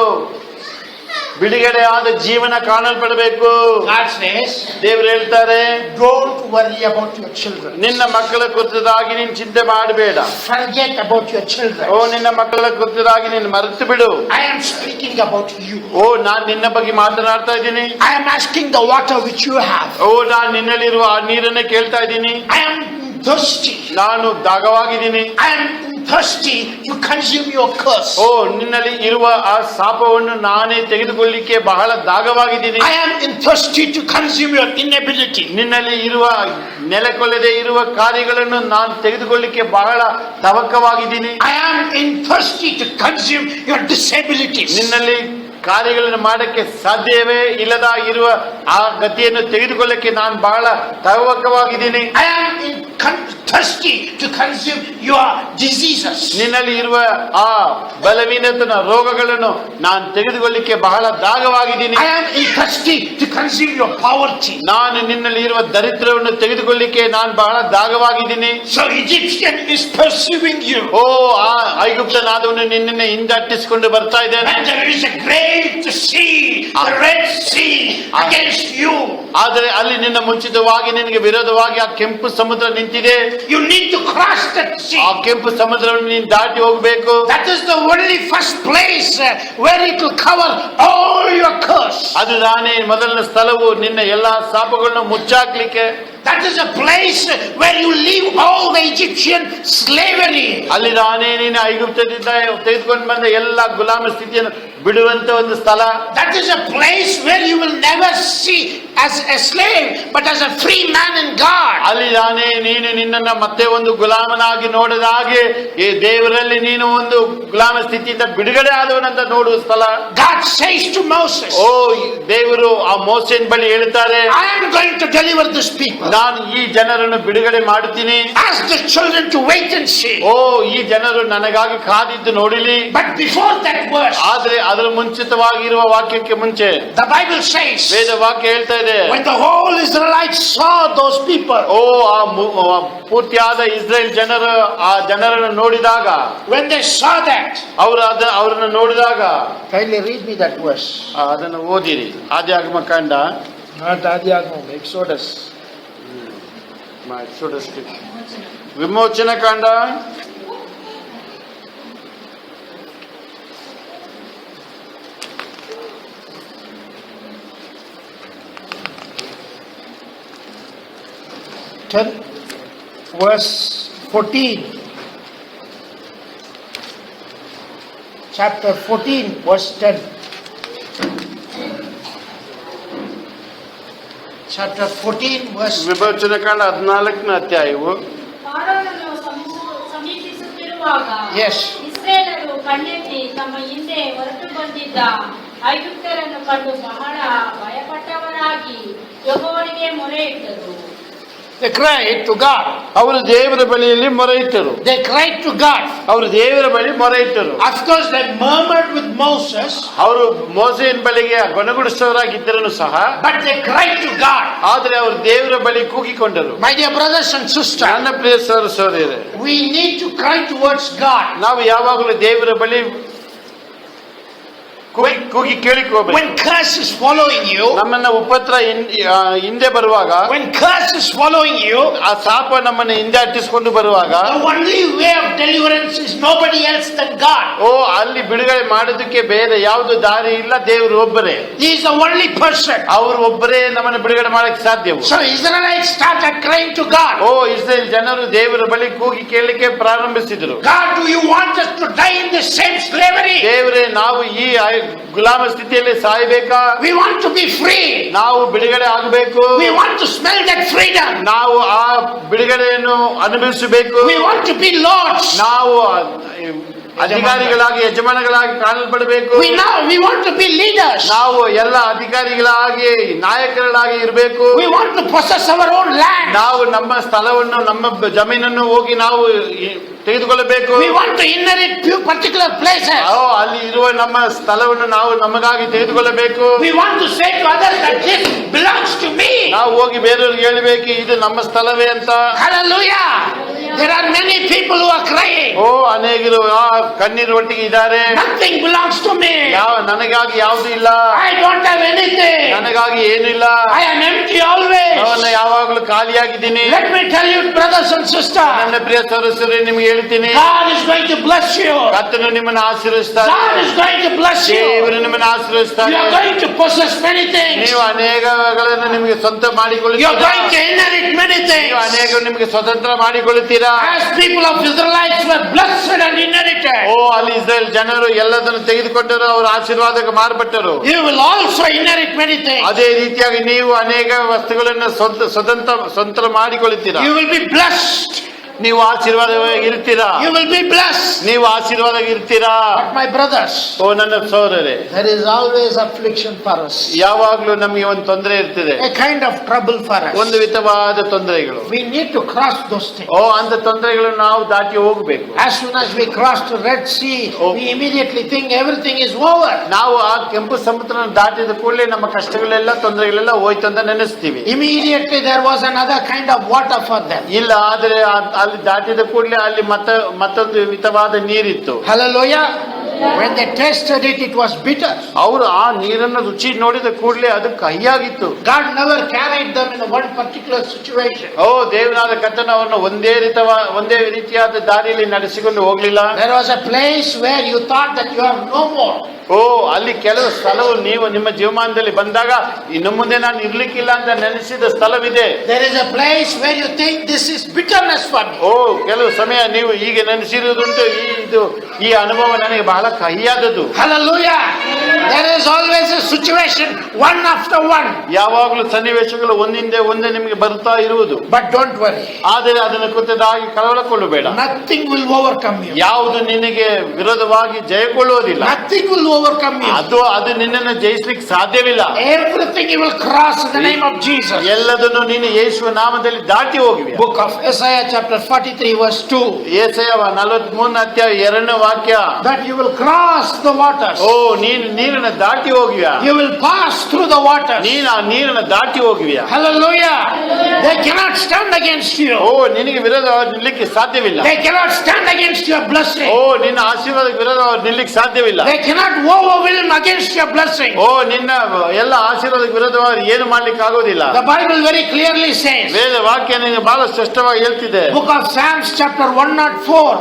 ಬಿಡುಗಡೆಯಾದ ಜೀವನ ಕಾಣಲ್ಪಡಬೇಕು. God says, ದೇವರು ಹೇಳ್ತಾರೆ, don't worry about your children. ನಿನ್ನ ಮಕ್ಕಳ ಕುರಿತಾಗಿ ನೀನು ಚಿಂತೆ ಮಾಡಬೇಡ. Forget about your children. ಓ ನಿನ್ನ ಮಕ್ಕಳ ಕುರಿತಾಗಿ ನೀನು ಮರೆತು ಬಿಡು. I am speaking about you. ಓ ನಾನು ನಿನ್ನ ಬಗ್ಗೆ ಮಾತನಾಡ್ತಾ ಇದ್ದೀನಿ. I am asking the water which you have. ಓ ನಾನು ನಿನ್ನಲ್ಲಿರುವ ಆ ನೀರನ್ನೇ ಕೇಳ್ತಾ ಇದ್ದೀನಿ. I am thirsty. ನಾನು ದಾಗವಾಗಿದ್ದೀನಿ. I am thirsty to consume your curse. ಓ ನಿನ್ನಲ್ಲಿ ಇರುವ ಆ ಶಾಪವನ್ನು ನಾನೇ ತೆಗೆದುಕೊಳ್ಳಿಕ್ಕೆ ಬಹಳ ದಾಗವಾಗಿದ್ದೀನಿ. I am thirsty to consume your inability. ನಿನ್ನಲ್ಲಿ ಇರುವ ನೆಲೆಗೊಳ್ಳದೆ ಇರುವ ಕಾರ್ಯಗಳನ್ನು ನಾನು ತೆಗೆದುಕೊಳ್ಳಿಕ್ಕೆ ಬಹಳ ತವಕವಾಗಿದ್ದೀನಿ. I am thirsty to consume your disabilities. ನಿನ್ನಲ್ಲಿ ಕಾರ್ಯಗಳನ್ನು ಮಾಡಕ್ಕೆ ಸಾಧ್ಯವೇ ಇಲ್ಲದ ಇರುವ ಆ ಗತಿಯನ್ನು ತೆಗೆದುಕೊಳ್ಳಕ್ಕೆ ನಾನು ಬಹಳ ತವಕವಾಗಿದ್ದೀನಿ. I am thirsty to consume your diseases. ನಿನ್ನಲ್ಲಿ ಇರುವ ಆ ಬಲವೀನತನ ರೋಗಗಳನ್ನು ನಾನು ತೆಗೆದುಕೊಳ್ಳಿಕ್ಕೆ ಬಹಳ ದಾಗವಾಗಿದ್ದೀನಿ. I am thirsty to consume your poverty. ನಾನು ನಿನ್ನಲ್ಲಿ ಇರುವ ದರಿದ್ರವನ್ನು ತೆಗೆದುಕೊಳ್ಳಿಕ್ಕೆ ನಾನು ಬಹಳ ದಾಗವಾಗಿದ್ದೀನಿ. So Egyptian is pursuing you. ಓ ಆ ಐಗುಪ್ತನಾದವನು ನಿನ್ನನ್ನು ಹಿಂದಟ್ಟಿಸಿಕೊಂಡು ಬರ್ತಾ ಇದ್ದಾನೆ. And there is a great sea, the Red Sea against you. ಆದರೆ ಅಲ್ಲಿ ನಿನ್ನ ಮುಂಚಿತವಾಗಿ ನಿನಗೆ ವಿರೋಧವಾಗಿ ಆ ಕೆಂಪು ಸಮುದ್ರ ನಿಂತಿದೆ. You need to cross that sea. ಆ ಕೆಂಪು ಸಮುದ್ರವನ್ನು ನೀನು ದಾಟಿ ಹೋಗಬೇಕು. That is the only first place where it will cover all your curse. ಅದು ನಾನೇ ಮೊದಲನೇ ಸ್ಥಳವು ನಿನ್ನ ಎಲ್ಲಾ ಶಾಪಗಳನ್ನು ಮುಚ್ಚಾಕ್ಲಿಕ್ಕೆ. That is a place where you leave all the Egyptian slavery. ಅಲ್ಲಿ ನಾನೇ ನೀನು ಐಗುಪ್ತದಿಂದ ತೆಗೆದುಕೊಂಡು ಬಂದ ಎಲ್ಲ ಗುಲಾಮ ಸ್ಥಿತಿಯನ್ನು ಬಿಡುವಂತ ಒಂದು ಸ್ಥಳ. That is a place where you will never see as a slave but as a free man in God. ಅಲ್ಲಿ ನಾನೇ ನೀನು ನಿನ್ನನ್ನು ಮತ್ತೆ ಒಂದು ಗುಲಾಮನಾಗಿ ನೋಡದ ಹಾಗೆ ಈ ದೇವರಲ್ಲಿ ನೀನು ಒಂದು ಗುಲಾಮ ಸ್ಥಿತಿಯಿಂದ ಬಿಡುಗಡೆ ಆದವನಂತ ನೋಡುವ ಸ್ಥಳ. God says to Moses, ಓ ದೇವರು ಆ ಮೋಸೆನ ಬಳಿ ಹೇಳ್ತಾರೆ, I am going to deliver this people. ನಾನು ಈ ಜನರನ್ನು ಬಿಡುಗಡೆ ಮಾಡುತ್ತೀನಿ. Ask the children to wait and see. ಓ ಈ ಜನರು ನನಗಾಗಿ ಕಾದಿದ್ದು ನೋಡಿಲಿ. But before that verse, ಆದ್ರೆ ಅದರ ಮುಂಚಿತವಾಗಿರುವ ವಾಕ್ಯಕ್ಕೆ ಮುಂಚೆ the Bible says, ವೇದ ವಾಕ್ಯ ಹೇಳ್ತಾ ಇದೆ, when the whole Israelites saw those people, ಓ ಆ ಪೂರ್ತಿಯಾದ ಇಸ್ರೇಲ್ ಜನರು ಆ ಜನರನ್ನು ನೋಡಿದಾಗ, when they saw that, ಅವರನ್ನು ನೋಡಿದಾಗ, kindly read me that verse. ಅದನ್ನು ಓದಿರಿ. ಆದಿಯಾಗಮ ಕಾಂಡ, Not Adiagam, Exodus. ವಿಮೋಚನ ಕಾಂಡ 10 verse 14. Chapter 14 verse 10. Chapter 14 verse 10. ವಿಮೋಚನ ಕಾಂಡ 14ನೇ ಅಧ್ಯಾಯವು ಫಾರೋನನ್ನು ಸಮೀಪಿಸುತ್ತಿರುವಾಗ Yes. ಇಸ್ರಾಯೇಲರು ಕಣ್ಣೆತ್ತಿ ತಮ್ಮ ಹಿಂದೆ ಹೊರಟು ಬಂದಿದ್ದ ಐಗುಪ್ತರನ್ನು ಕಂಡು ಬಹಳ ಭಯಪಟ್ಟವರಾಗಿ ಯೆಹೋವನಿಗೆ ಮೊರೆಯಿಟ್ಟರು. They cried to God. ಅವರು ದೇವರ ಬಳಿಯಲ್ಲಿ ಮೊರೆ ಇಟ್ಟರು. They cried to God. ಅವರು ದೇವರ ಬಳಿ ಮೊರೆ ಇಟ್ಟರು. Of course, they murmured with Moses. ಅವರು ಮೋಸೆಯ ಬಳಿಗೆ ಗೊಣಗುಡಿಸೋರಾಗಿದ್ದರು ಸಹ, But they cried to God. ಆದರೆ ಅವರು ದೇವರ ಬಳಿ ಕೂಗಿಕೊಂಡರು. My dear brothers and sisters, ನನ್ನ ಪ್ರಿಯ ಸಹೋದರರೇ, we need to cry towards God. ನಾವು ಯಾವಾಗಲೂ ದೇವರ ಬಳಿ ಕೂಗಿ ಕೇಳಿಕೋಬೇಕು. When curse is following you, ನಮ್ಮನ್ನ ಉಪದ್ರ ಹಿಂದೆ ಬರುವಾಗ, when curse is following you, ಆ ಶಾಪ ನಮ್ಮನ್ನ ಹಿಂದೆ ಅಟ್ಟಿಸ್ಕೊಂಡು ಬರುವಾಗ, the only way of deliverance is nobody else than God. ಅಲ್ಲಿ ಬಿಡುಗಡೆ ಮಾಡೋದಕ್ಕೆ ಬೇರೆ ಯಾವುದು ದಾರಿ ಇಲ್ಲ, ದೇವರು ಒಬ್ಬರೇ. He is the only person. ಅವರು ಒಬ್ಬರೇ ನಮ್ಮನ್ನು ಬಿಡುಗಡೆ ಮಾಡಕ್ಕೆ ಸಾಧ್ಯವು. So Israelites started crying to God. Israel ಜನರು ದೇವರ ಬಳಿ ಕೂಗಿ ಕೇಳಲಿಕ್ಕೆ ಪ್ರಾರಂಭಿಸಿದರು. God, do you want us to die in the same slavery? ದೇವರೇ, ನಾವು ಈ ಗುಲಾಮ ಸ್ಥಿತಿಯಲ್ಲಿ ಸಾಯಬೇಕಾ? We want to be free. ನಾವು ಬಿಡುಗಡೆ ಆಗಬೇಕು. We want to smell that freedom. ನಾವು ಆ ಬಿಡುಗಡೆಯನ್ನು ಅನುಭವಿಸಬೇಕು. We want to be lords. ನಾವು ಅಧಿಕಾರಿಗಳಾಗಿ, ಯಜಮಾನಗಳಾಗಿ ಕಾಣಲ್ಪಡಬೇಕು. We want to be leaders. ನಾವು ಎಲ್ಲ ಅಧಿಕಾರಿಗಳಾಗಿ, ನಾಯಕರಾಗಿ ಇರಬೇಕು. We want to possess our own land. ನಾವು ನಮ್ಮ ಸ್ಥಳವನ್ನು, ನಮ್ಮ ಜಮೀನನ್ನು ಹೋಗಿ ನಾವು ತೆಗೆದುಕೊಳ್ಳಬೇಕು. We want to inherit few particular places. ಅಲ್ಲಿ ಇರುವ ನಮ್ಮ ಸ್ಥಳವನ್ನು ನಾವು ನಮಗಾಗಿ ತೆಗೆದುಕೊಳ್ಳಬೇಕು. We want to say to others that this belongs to me. ನಾವು ಹೋಗಿ ಬೇರೆಯವ್ರಿಗೆ ಹೇಳಬೇಕು, ಇದು ನಮ್ಮ ಸ್ಥಳವೇ ಅಂತ. Hallelujah. There are many people who are crying. ಅನೇಕರು ಕಣ್ಣೀರು ಒಟ್ಟಿಗೆ ಇದ್ದಾರೆ. Nothing belongs to me. ನನಗಾಗಿ ಯಾವುದು ಇಲ್ಲ. I don't have anything. ನನಗಾಗಿ ಏನು ಇಲ್ಲ. I am empty always. ನಾನು ಯಾವಾಗಲೂ ಖಾಲಿಯಾಗಿದ್ದೀನಿ. Let me tell you, brothers and sisters. ನನ್ನ ಪ್ರಿಯ ಸಹೋದರರೇ, ನಿಮಗೆ ಹೇಳ್ತೀನಿ, God is going to bless you. ಕರ್ತನು ನಿಮ್ಮನ್ನು ಆಶೀರ್ವದಿಸ್ತಾನೆ. God is going to bless you. ದೇವರು ನಿಮ್ಮನ್ನು ಆಶೀರ್ವದಿಸ್ತಾನೆ. You are going to possess many things. ನೀವು ಅನೇಕಗಳನ್ನು ನಿಮಗೆ ಸ್ವಂತ You are ಮಾಡಿಕೊಳ್ಳುತ್ತೀರಾ. going to inherit many things. ನೀವು ಅನೇಕ ನಿಮಗೆ ಸ್ವತಂತ್ರ ಮಾಡಿಕೊಳ್ಳುತ್ತೀರಾ. As people of Israelites were blessed and inherited. ಅಲ್ಲಿ ಇಸ್ರೇಲ್ ಜನರು ಎಲ್ಲದನ್ನು ತೆಗೆದುಕೊಂಡರು, ಅವರು ಆಶೀರ್ವಾದಕ್ಕೆ ಮಾರ್ಪಟ್ಟರು. You will also inherit many things. ಅದೇ ರೀತಿಯಾಗಿ ನೀವು ಅನೇಕ ವಸ್ತುಗಳನ್ನು ಸ್ವತಂತ್ರ ಮಾಡಿಕೊಳ್ಳುತ್ತೀರಾ. You will be blessed. ನೀವು ಆಶೀರ್ವಾದವಾಗಿ ಇರ್ತೀರಾ. You will be blessed. ನೀವು ಆಶೀರ್ವಾದವಾಗಿ ಇರ್ತೀರಾ. But my brothers, ನನ್ನ ಸಹೋದರರೇ, there is always affliction for us. ಯಾವಾಗ್ಲೂ ನಮಗೆ ಒಂದು ತೊಂದರೆ ಇರ್ತದೆ, A kind of trouble for us. ಒಂದು ವಿಧವಾದ ತೊಂದರೆಗಳು. We need to cross those things. ಅಂತ ತೊಂದರೆಗಳನ್ನು ನಾವು ದಾಟಿ ಹೋಗಬೇಕು. As soon as we cross the Red Sea, we immediately think everything is over. ನಾವು ಆ ಕೆಂಪು ಸಮುದ್ರ ದಾಟಿದ ಕೂಡಲೇ ನಮ್ಮ ಕಷ್ಟಗಳೆಲ್ಲ, ತೊಂದರೆಗಳೆಲ್ಲ ಹೋಯ್ತು ಅಂತ ನೆನೆಸ್ತೀವಿ. Immediately there was another kind of water for them. ಇಲ್ಲ, ಆದರೆ ಅಲ್ಲಿ ದಾಟಿದ ಕೂಡಲೇ ಅಲ್ಲಿ ಮತ್ತೊಂದು ವಿಧವಾದ ನೀರಿತ್ತು. Hallelujah. When they tasted it, it was bitter. ಅವರು ಆ ನೀರನ್ನು ರುಚಿ ನೋಡಿದ ಕೂಡಲೇ ಅದು ಕಹಿಯಾಗಿತ್ತು. God never carried them in one particular situation. ದೇವನಾದ ಕರ್ತನು ಅವರನ್ನು ಒಂದೇ ರೀತಿಯಾದ ದಾರಿಯಲ್ಲಿ ನಡೆಸಿಕೊಂಡು ಹೋಗ್ಲಿಲ್ಲ. There was a place where you thought that you are no more. ಅಲ್ಲಿ ಕೆಲವು ಸ್ಥಳವು ನೀವು ನಿಮ್ಮ ಜೀವಮಾನದಲ್ಲಿ ಬಂದಾಗ ಇನ್ನು ಮುಂದೆ ನಾನು ಇರ್ಲಿಕ್ಕಿಲ್ಲ ಅಂತ ನೆನೆಸಿದ ಸ್ಥಳವಿದೆ. There is a place where you think this is bitterness for me. ಕೆಲವು ಸಮಯ ನೀವು ಹೀಗೆ ನೆನೆಸಿರುವುದುಂಟು, ಈ ಅನುಭವ ನನಗೆ ಬಹಳ ಕಹಿಯಾದದ್ದು. Hallelujah. There is always a situation, one after one. ಯಾವಾಗಲೂ ಸನ್ನಿವೇಶಗಳು ಒಂದಿಂದೆ ಒಂದೇ ನಿಮಗೆ ಬರುತ್ತಾ ಇರುವುದು. But don't worry. ಆದರೆ ಅದನ್ನು ಕುರಿತಾಗಿ ಕಳವಳಕೊಳ್ಳಬೇಡ. Nothing will overcome you. ಯಾವುದು ನಿನಗೆ ವಿರೋಧವಾಗಿ ಜಯಕೊಳ್ಳುವುದಿಲ್ಲ. Nothing will overcome you. ಅದು ನಿನ್ನನ್ನು ಜಯಿಸಲಿಕ್ಕೆ ಸಾಧ್ಯವಿಲ್ಲ. Everything you will cross in the name of Jesus. ಎಲ್ಲದನ್ನು ನೀನು ಯೇಸುವಿನ ನಾಮದಲ್ಲಿ ದಾಟಿ ಹೋಗುವೆ. Book of Isaiah chapter 43 verse 2. ಯೆಶಾಯ 43 ಅಧ್ಯಾಯ 2ನೇ ವಾಕ್ಯ. That you will cross the waters. ನೀನು ನೀರನ್ನು ದಾಟಿ ಹೋಗುವಿಯಾ. You will pass through the waters. ನೀನು ಆ ನೀರನ್ನು ದಾಟಿ ಹೋಗುವಿಯಾ. Hallelujah. They cannot stand against you. ನಿನಗೆ ವಿರೋಧವಾಗಿ ನಿಲ್ಲಕ್ಕೆ ಸಾಧ್ಯವಿಲ್ಲ. They cannot stand against your blessing. ನಿನ್ನ ಆಶೀರ್ವಾದಕ್ಕೆ ವಿರೋಧವಾಗಿ ನಿಲ್ಲಕ್ಕೆ ಸಾಧ್ಯವಿಲ್ಲ. They cannot overwhelm against your blessing. ನಿನ್ನ ಎಲ್ಲ ಆಶೀರ್ವಾದಕ್ಕೆ ವಿರೋಧವಾಗಿ ಏನು ಮಾಡ್ಲಿಕ್ಕೆ ಆಗೋದಿಲ್ಲ. The Bible very clearly says. ವೇದ ವಾಕ್ಯ ನಿನಗೆ ಬಹಳ ಸ್ಪಷ್ಟವಾಗಿ ಹೇಳ್ತಿದೆ. Book of Psalms chapter 104.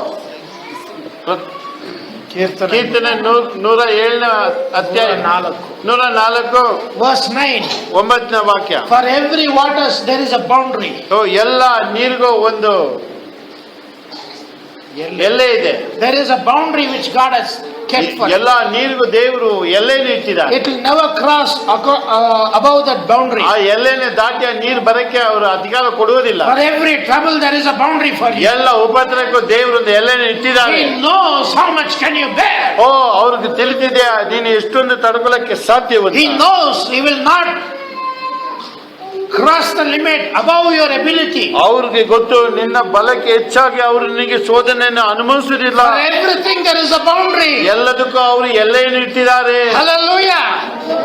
ಕೀರ್ತನೆ 107ನೇ ಅಧ್ಯಾಯ 104 verse 9. 9ನೇ ವಾಕ್ಯ. For every waters there is a boundary. ಎಲ್ಲ ನೀರಿಗೂ ಒಂದು ಎಲ್ಲೆ ಇದೆ. There is a boundary which God has kept for. ಎಲ್ಲ ನೀರಿಗೂ ದೇವರು ಎಲ್ಲೆಯನ್ನು ಇಟ್ಟಿದ್ದಾರೆ. It will never cross above that boundary. ಆ ಎಲ್ಲೆನೆ ದಾಟಿ ಆ ನೀರು ಬರಕ್ಕೆ ಅವರು ಅಧಿಕಾರ ಕೊಡುವುದಿಲ್ಲ. For every trouble there is a boundary for you. ಎಲ್ಲ ಉಪದ್ರವಕ್ಕೂ ದೇವರು ಒಂದು ಎಲ್ಲೆನೆ ಇಟ್ಟಿದ್ದಾರೆ. He knows how much can you bear. ಅವ್ರಿಗೆ ತಿಳಿದಿದೆ ನೀನು ಎಷ್ಟೊಂದು ತಡ್ಕೊಳ್ಳಕ್ಕೆ ಸಾಧ್ಯವಿಲ್ಲ. He knows he will not cross the limit above your ability. ಅವ್ರಿಗೆ ಗೊತ್ತು ನಿನ್ನ ಬಲಕ್ಕೆ ಹೆಚ್ಚಾಗಿ ಅವರು ನಿನಗೆ ಶೋಧನೆಯನ್ನು ಅನುಭವಿಸುವುದಿಲ್ಲ. For everything there is a boundary. ಎಲ್ಲದಕ್ಕೂ ಅವರು ಎಲ್ಲೆಯನ್ನು ಇಟ್ಟಿದ್ದಾರೆ. Hallelujah.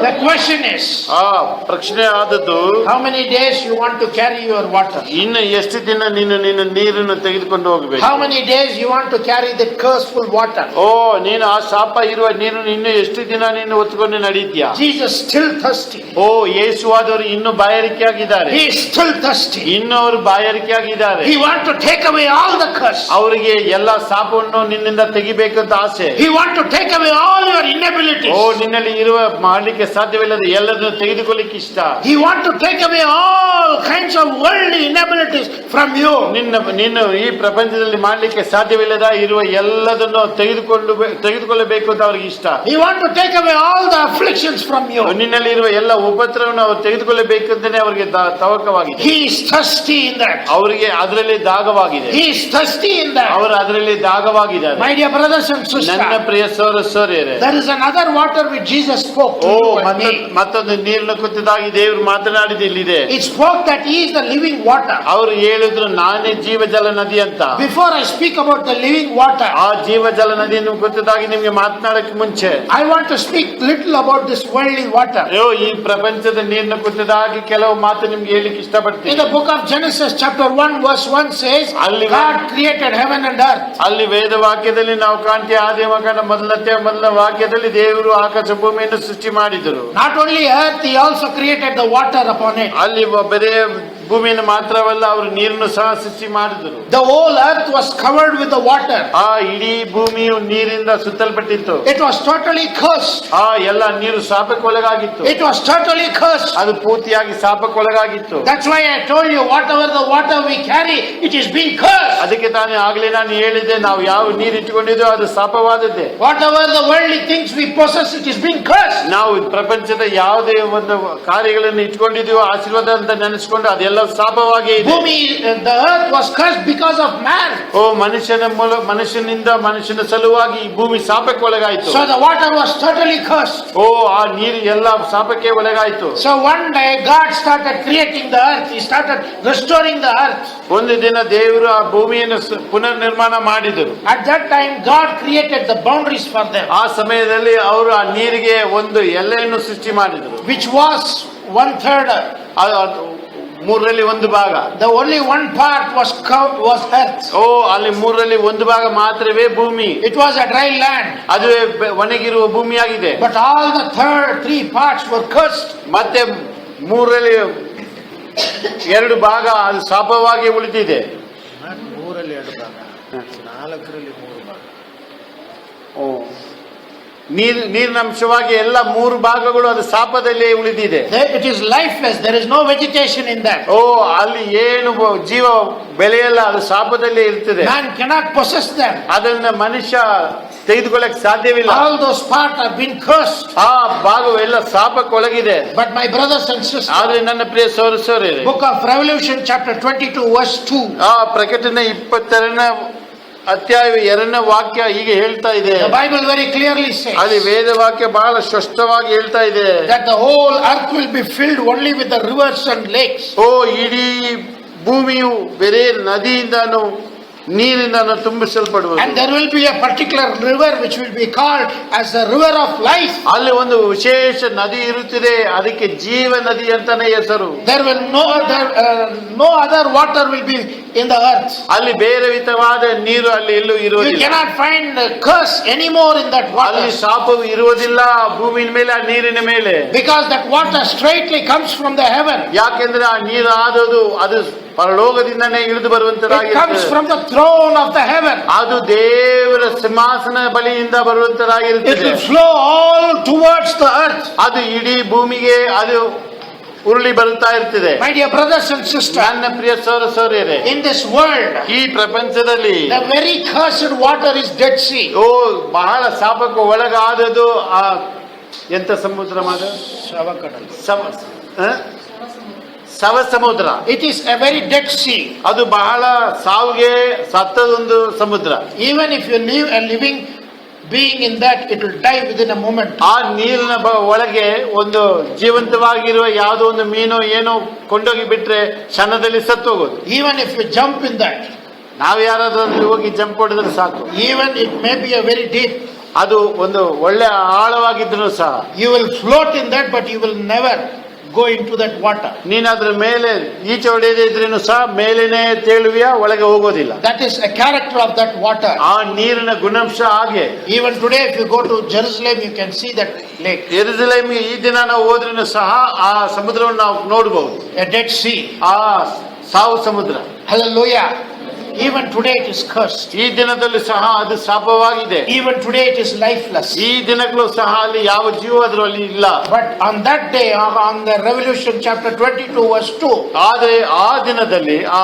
The question is, ಆ ಪ್ರಶ್ನೆ ಆದದ್ದು, how many days you want to carry your water? ಇನ್ನು ಎಷ್ಟು ದಿನ ನೀನು ನೀರನ್ನು ತೆಗೆದುಕೊಂಡು ಹೋಗ್ಬೇಕು? How many days you want to carry that curseful water? ಓ, ನೀನು ಆ ಶಾಪ ಇರುವ ನೀರನ್ನು ಇನ್ನು ಎಷ್ಟು ದಿನ ನೀನು ಹೊತ್ಕೊಂಡು ನಡೀತೀಯ? Jesus still thirsty. ಓ, ಯೇಸುವಾದವರು ಇನ್ನು ಬಾಯಾರಿಕೆಯಾಗಿದ್ದಾರೆ. He is still thirsty. ಇನ್ನು ಅವರು ಬಾಯಾರಿಕೆಯಾಗಿದ್ದಾರೆ. He want to take away all the curse. ಅವರಿಗೆ ಎಲ್ಲಾ ಶಾಪವನ್ನು ನಿನ್ನಿಂದ ತೆಗಿಬೇಕಂತ ಆಸೆ. He want to take away all your inabilities. ಓ, ನಿನ್ನಲ್ಲಿ ಇರುವ ಮಾಡಲಿಕ್ಕೆ ಸಾಧ್ಯವಿಲ್ಲದ ಎಲ್ಲದನ್ನು ತೆಗೆದುಕೊಳ್ಳಿಕ್ಕೆ ಇಷ್ಟ. He want to take away all kinds of worldly inabilities from you. ನೀನು ಈ ಪ್ರಪಂಚದಲ್ಲಿ ಮಾಡ್ಲಿಕ್ಕೆ ಸಾಧ್ಯವಿಲ್ಲದ ಇರುವ ಎಲ್ಲದನ್ನು ತೆಗೆದುಕೊಳ್ಳಬೇಕು ಅಂತ ಅವ್ರಿಗೆ ಇಷ್ಟ. He want to take away all the afflictions from you. ನಿನ್ನಲ್ಲಿ ಇರುವ ಎಲ್ಲ ಉಪದ್ರವವನ್ನು ಅವರು ತೆಗೆದುಕೊಳ್ಳಬೇಕಂತಾನೆ ಅವರಿಗೆ ತವಕವಾಗಿದೆ. He is thirsty in that. ಅವರಿಗೆ ಅದರಲ್ಲಿ ದಾಗವಾಗಿದೆ. He is thirsty in that. ಅವರು ಅದರಲ್ಲಿ ದಾಗವಾಗಿದ್ದಾರೆ. My dear brothers and sisters, ನನ್ನ ಪ್ರಿಯ ಸಹೋದರರೇ, there is another water which Jesus spoke to O, you and me. ಮತ್ತೊಂದು ನೀರಿನ ಕುರಿತಾಗಿ ದೇವರು ಮಾತನಾಡಿದ ಇಲ್ಲಿದೆ. It spoke that He is the living water. ಅವರು ಹೇಳಿದ್ರು, ನಾನೇ ಜೀವಜಲ ನದಿ ಅಂತ. Before I speak about the living water, ಆ ಜೀವಜಲ ನದಿಯನ್ನು ಕುರಿತಾಗಿ ನಿಮಗೆ ಮಾತನಾಡಕ್ಕೆ ಮುಂಚೆ I want to speak little about this worldly water. ಅಯ್ಯೋ, ಈ ಪ್ರಪಂಚದ ನೀರಿನ ಕುರಿತಾಗಿ ಕೆಲವು ಮಾತು ನಿಮ್ಗೆ ಹೇಳಿಕ್ಕೆ In ಇಷ್ಟಪಡ್ತೀನಿ. the book of Genesis chapter 1 verse 1 says, ಅಲ್ಲಿ God created heaven and earth. ಅಲ್ಲಿ ವೇದ ವಾಕ್ಯದಲ್ಲಿ ನಾವು ಕಾಣ್ತೀವಿ, ಆದಿಮಗನ ಮೊದಲ ವಾಕ್ಯದಲ್ಲಿ ದೇವರು ಆಕಾಶ ಭೂಮಿಯನ್ನು ಸೃಷ್ಟಿ ಮಾಡಿದರು. Not only earth, He also created the water upon it. ಅಲ್ಲಿ ಬರೇ ಭೂಮಿಯನ್ನು ಮಾತ್ರವಲ್ಲ, ಅವರು ನೀರನ್ನು ಸಹ ಸೃಷ್ಟಿ ಮಾಡಿದರು. The whole earth was covered with the water. ಆ ಇಡೀ ಭೂಮಿಯು ನೀರಿಂದ ಸುತ್ತಲ್ಪಟ್ಟಿತ್ತು. It was totally cursed. ಆ ಎಲ್ಲ ನೀರು ಶಾಪಕ್ಕೊಳಗಾಗಿತ್ತು. It was totally cursed. ಅದು ಪೂರ್ತಿಯಾಗಿ ಶಾಪಕ್ಕೊಳಗಾಗಿತ್ತು. That's why I told you, whatever the water we carry, it is being cursed. ಅದಕ್ಕೆ ತಾನೇ ಆಗ್ಲೇ ನಾನು ಹೇಳಿದೆ, ನಾವು ಯಾವ ನೀರು ಇಟ್ಟುಕೊಂಡಿದ್ದೋ ಅದು ಶಾಪವಾದದ್ದೇ. Whatever the worldly things we possess, it is being cursed. ನಾವು ಪ್ರಪಂಚದ ಯಾವುದೇ ಒಂದು ಕಾರ್ಯಗಳನ್ನು ಇಟ್ಕೊಂಡಿದೀವೋ ಆಶೀರ್ವಾದ ಅಂತ ನೆನೆಸ್ಕೊಂಡು ಅದೆಲ್ಲ ಶಾಪವಾಗಿ ಇದೆ. Bhumi, the earth was cursed because of man. ಓ, ಮನುಷ್ಯನಿಂದ ಮನುಷ್ಯನ ಸಲುವಾಗಿ ಈ ಭೂಮಿ ಶಾಪಕ್ಕೆ ಒಳಗಾಯ್ತು. So the water was totally cursed. ಓ, ಆ ನೀರು ಎಲ್ಲ ಶಾಪಕ್ಕೆ ಒಳಗಾಯ್ತು. So one day God started creating the earth. He started restoring the earth. ಒಂದು ದಿನ ದೇವರು ಆ ಭೂಮಿಯನ್ನು ಪುನರ್ ನಿರ್ಮಾಣ ಮಾಡಿದರು. At that time God created the boundaries for them, ಆ ಸಮಯದಲ್ಲಿ ಅವರು ಆ ನೀರಿಗೆ ಒಂದು ಎಲ್ಲೆಯನ್ನು ಸೃಷ್ಟಿ ಮಾಡಿದರು. which was 1/3. ಮೂರರಲ್ಲಿ ಒಂದು ಭಾಗ. The only one part was earth. ಓ, ಅಲ್ಲಿ ಮೂರರಲ್ಲಿ ಒಂದು ಭಾಗ ಮಾತ್ರವೇ ಭೂಮಿ. It was a dry land. ಅದುವೇ ಒಣಗಿರುವ ಭೂಮಿಯಾಗಿದೆ. But all the three parts were cursed. ಮತ್ತೆ ಮೂರರಲ್ಲಿ ಎರಡು ಭಾಗ ಅದು ಶಾಪವಾಗಿ ಉಳಿದಿದೆ. ಮೂರಲ್ಲಿ ಎರಡು ಭಾಗ, 4ರಲ್ಲಿ 3 ಭಾಗ. ಓ, ನೀರಿನ ಅಂಶವಾಗಿ ಎಲ್ಲ 3 ಭಾಗಗಳು ಅದು ಶಾಪದಲ್ಲೇ ಉಳಿದಿದೆ. It is lifeless. There is no vegetation in that. ಓ, ಅಲ್ಲಿ ಏನು ಜೀವ ಬೆಳೆಯಲ್ಲ, ಅದು ಶಾಪದಲ್ಲೇ ಇರ್ತದೆ. Man cannot possess them. ಅದನ್ನ ಮನುಷ್ಯ ತೆಗೆದುಕೊಳ್ಳಕ್ಕೆ ಸಾಧ್ಯವಿಲ್ಲ. All those parts have been cursed. ಆ ಭಾಗವು ಎಲ್ಲ ಶಾಪಕ್ಕೊಳಗಿದೆ. But my brothers and sisters, ಆದ್ರೆ ನನ್ನ ಪ್ರಿಯ ಸಹೋದರರೇ, book of Revelation chapter 22 verse 2. ಆ ಪ್ರಕಟಣೆ 22ನೇ ಅಧ್ಯಾಯ 2ನೇ ವಾಕ್ಯ ಹೀಗೆ ಹೇಳ್ತಾ ಇದೆ. The Bible very clearly says ಅಲ್ಲಿ ವೇದ ವಾಕ್ಯ ಬಹಳ ಸ್ಪಷ್ಟವಾಗಿ ಹೇಳ್ತಾ ಇದೆ that the whole earth will be filled only with the rivers and lakes. ಓ, ಇಡೀ ಭೂಮಿಯು ಬೇರೆ ನದಿಯಿಂದನೂ ನೀರಿಂದನೂ ತುಂಬಿಸಲ್ಪಡುವುದು. And there will be a particular river which will be called as the river of life. ಅಲ್ಲಿ ಒಂದು ವಿಶೇಷ ನದಿ ಇರುತ್ತದೆ, ಅದಕ್ಕೆ ಜೀವ ನದಿ ಅಂತಾನೆ ಹೆಸರು. There will no other water will be in the earth. ಅಲ್ಲಿ ಬೇರೆ ವಿಧವಾದ ನೀರು ಅಲ್ಲಿ ಎಲ್ಲೂ You ಇರುವುದಿಲ್ಲ. cannot find curse anymore in that water, ಅಲ್ಲಿ ಶಾಪವು ಇರುವುದಿಲ್ಲ ಭೂಮಿಯ ಮೇಲೆ, ಆ ನೀರಿನ ಮೇಲೆ. because that water straightly comes from the heaven. ಯಾಕೆಂದ್ರೆ ಆ ನೀರು ಆದದು ಅದು ಪರಲೋಕದಿಂದನೇ ಇಳಿದು It comes ಬರುವಂತದಾಗಿರುತ್ತದೆ. from the throne of the heaven. ಅದು ದೇವರ ಸಿಂಹಾಸನ ಬಳಿಯಿಂದ It ಬರುವಂತದಾಗಿರುತ್ತದೆ. will flow all towards the earth. ಅದು ಇಡೀ ಭೂಮಿಗೆ ಅದು ಉರುಳಿ ಬರುತ್ತಾ ಇರ್ತದೆ. My dear brothers and sisters, ನನ್ನ ಪ್ರಿಯ ಸಹೋದರರೇ, in this world, ಈ ಪ್ರಪಂಚದಲ್ಲಿ the very cursed water is Dead Sea. ಓ, ಬಹಳ ಶಾಪಕ್ಕೆ ಒಳಗಾದದು ಆ ಎಂತ ಸಮುದ್ರ ಮಾದ ಸವ ಸಮುದ್ರ. It is a very dead sea. ಅದು ಬಹಳ ಸಾವಿಗೆ ಸತ್ತದೊಂದು ಸಮುದ್ರ. Even if you leave a living being in that, it will die within a moment. ಆ ನೀರಿನ ಒಳಗೆ ಒಂದು ಜೀವಂತವಾಗಿರುವ ಯಾವುದೋ ಒಂದು ಮೀನು ಏನೋ ಕೊಂಡೋಗಿ ಬಿಟ್ರೆ ಕ್ಷಣದಲ್ಲಿ ಸತ್ತು ಹೋಗೋದು. Even if you jump in that, ನಾವು ಯಾರಾದ್ರೂ ಹೋಗಿ ಜಂಪ್ ಹೊಡೆದ್ರೆ ಸಾಕು. even it may be a very deep, ಅದು ಒಂದು ಒಳ್ಳೆ ಆಳವಾಗಿದ್ರು ಸಹ You will float in that, but you will never go into that water. ನೀನ್ ಅದ್ರ ಮೇಲೆ ಈಚೆ ಹೊಡೆಯದೇ ಇದ್ರೇನು ಸಹ ಮೇಲೇನೆ ತೇಳುವಿಯ, ಒಳಗೆ ಹೋಗೋದಿಲ್ಲ. That is a character of that water. ಆ ನೀರಿನ ಗುಣಾಂಶ ಹಾಗೆ. Even today, if you go to Jerusalem, you can see that lake. ಯೆರೂಸಲೇಮಿಗೆ ಈ ದಿನ ನಾವು ಹೋದ್ರೂ ಸಹ ಆ ಸಮುದ್ರವನ್ನು ನಾವು ನೋಡಬಹುದು. A Dead Sea. ಆ ಸಾವು ಸಮುದ್ರ. Hallelujah. Even today it is cursed. ಈ ದಿನದಲ್ಲಿ ಸಹ ಅದು ಶಾಪವಾಗಿದೆ. Even today it is lifeless. ಈ ದಿನಗಳು ಸಹ ಅಲ್ಲಿ ಯಾವ ಜೀವ ಅದರಲ್ಲಿ ಇಲ್ಲ. But on that day, on the Revelation chapter 22 verse 2. ಆದರೆ ಆ ದಿನದಲ್ಲಿ ಆ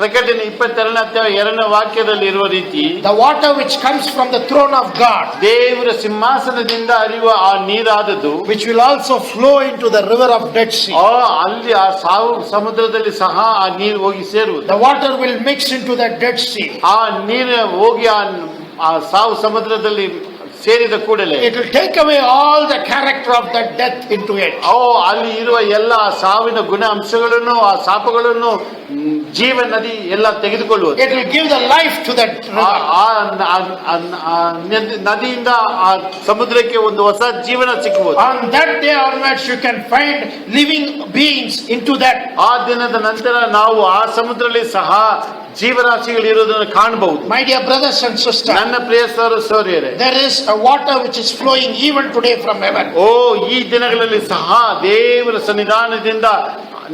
ಪ್ರಕಟಣೆ 22ನೇ ಅಧ್ಯಾಯ 2ನೇ ವಾಕ್ಯದಲ್ಲಿ ಇರುವ ರೀತಿ, The water which comes from the throne of God, ದೇವರ ಸಿಂಹಾಸನದಿಂದ ಹರಿಯುವ ಆ ನೀರಾದದ್ದು, which will also flow into the river of Dead Sea. ಅಲ್ಲಿ ಆ ಸಾವು ಸಮುದ್ರದಲ್ಲಿ ಸಹ ಆ ನೀರು ಹೋಗಿ ಸೇರುವುದು. The water will mix into that Dead Sea. ಆ ನೀರು ಹೋಗಿ ಆ ಸಾವು ಸಮುದ್ರದಲ್ಲಿ ಸೇರಿದ ಕೂಡಲೇ It will take away all the character of that death into it. ಅಲ್ಲಿ ಇರುವ ಎಲ್ಲ ಸಾವಿನ ಗುಣ ಅಂಶಗಳನ್ನು, ಆ ಶಾಪಗಳನ್ನು ಜೀವ ನದಿ ಎಲ್ಲ ತೆಗೆದುಕೊಳ್ಳುವುದು. It will give the life to that river. ನದಿಯಿಂದ ಆ ಸಮುದ್ರಕ್ಕೆ ಒಂದು ಹೊಸ ಜೀವನ ಸಿಕ್ಕುವುದು. On that day onwards you can find living beings into that. ಆ ದಿನದ ನಂತರ ನಾವು ಆ ಸಮುದ್ರದಲ್ಲಿ ಸಹ ಜೀವರಾಶಿಗಳು ಇರುವುದನ್ನು ಕಾಣಬಹುದು. My dear brothers and sisters, ನನ್ನ ಪ್ರಿಯ ಸಹೋದರಿಯರೇ, there is a water which is flowing even today from heaven. ಈ ದಿನಗಳಲ್ಲಿ ಸಹ ದೇವರ ಸನ್ನಿಧಾನದಿಂದ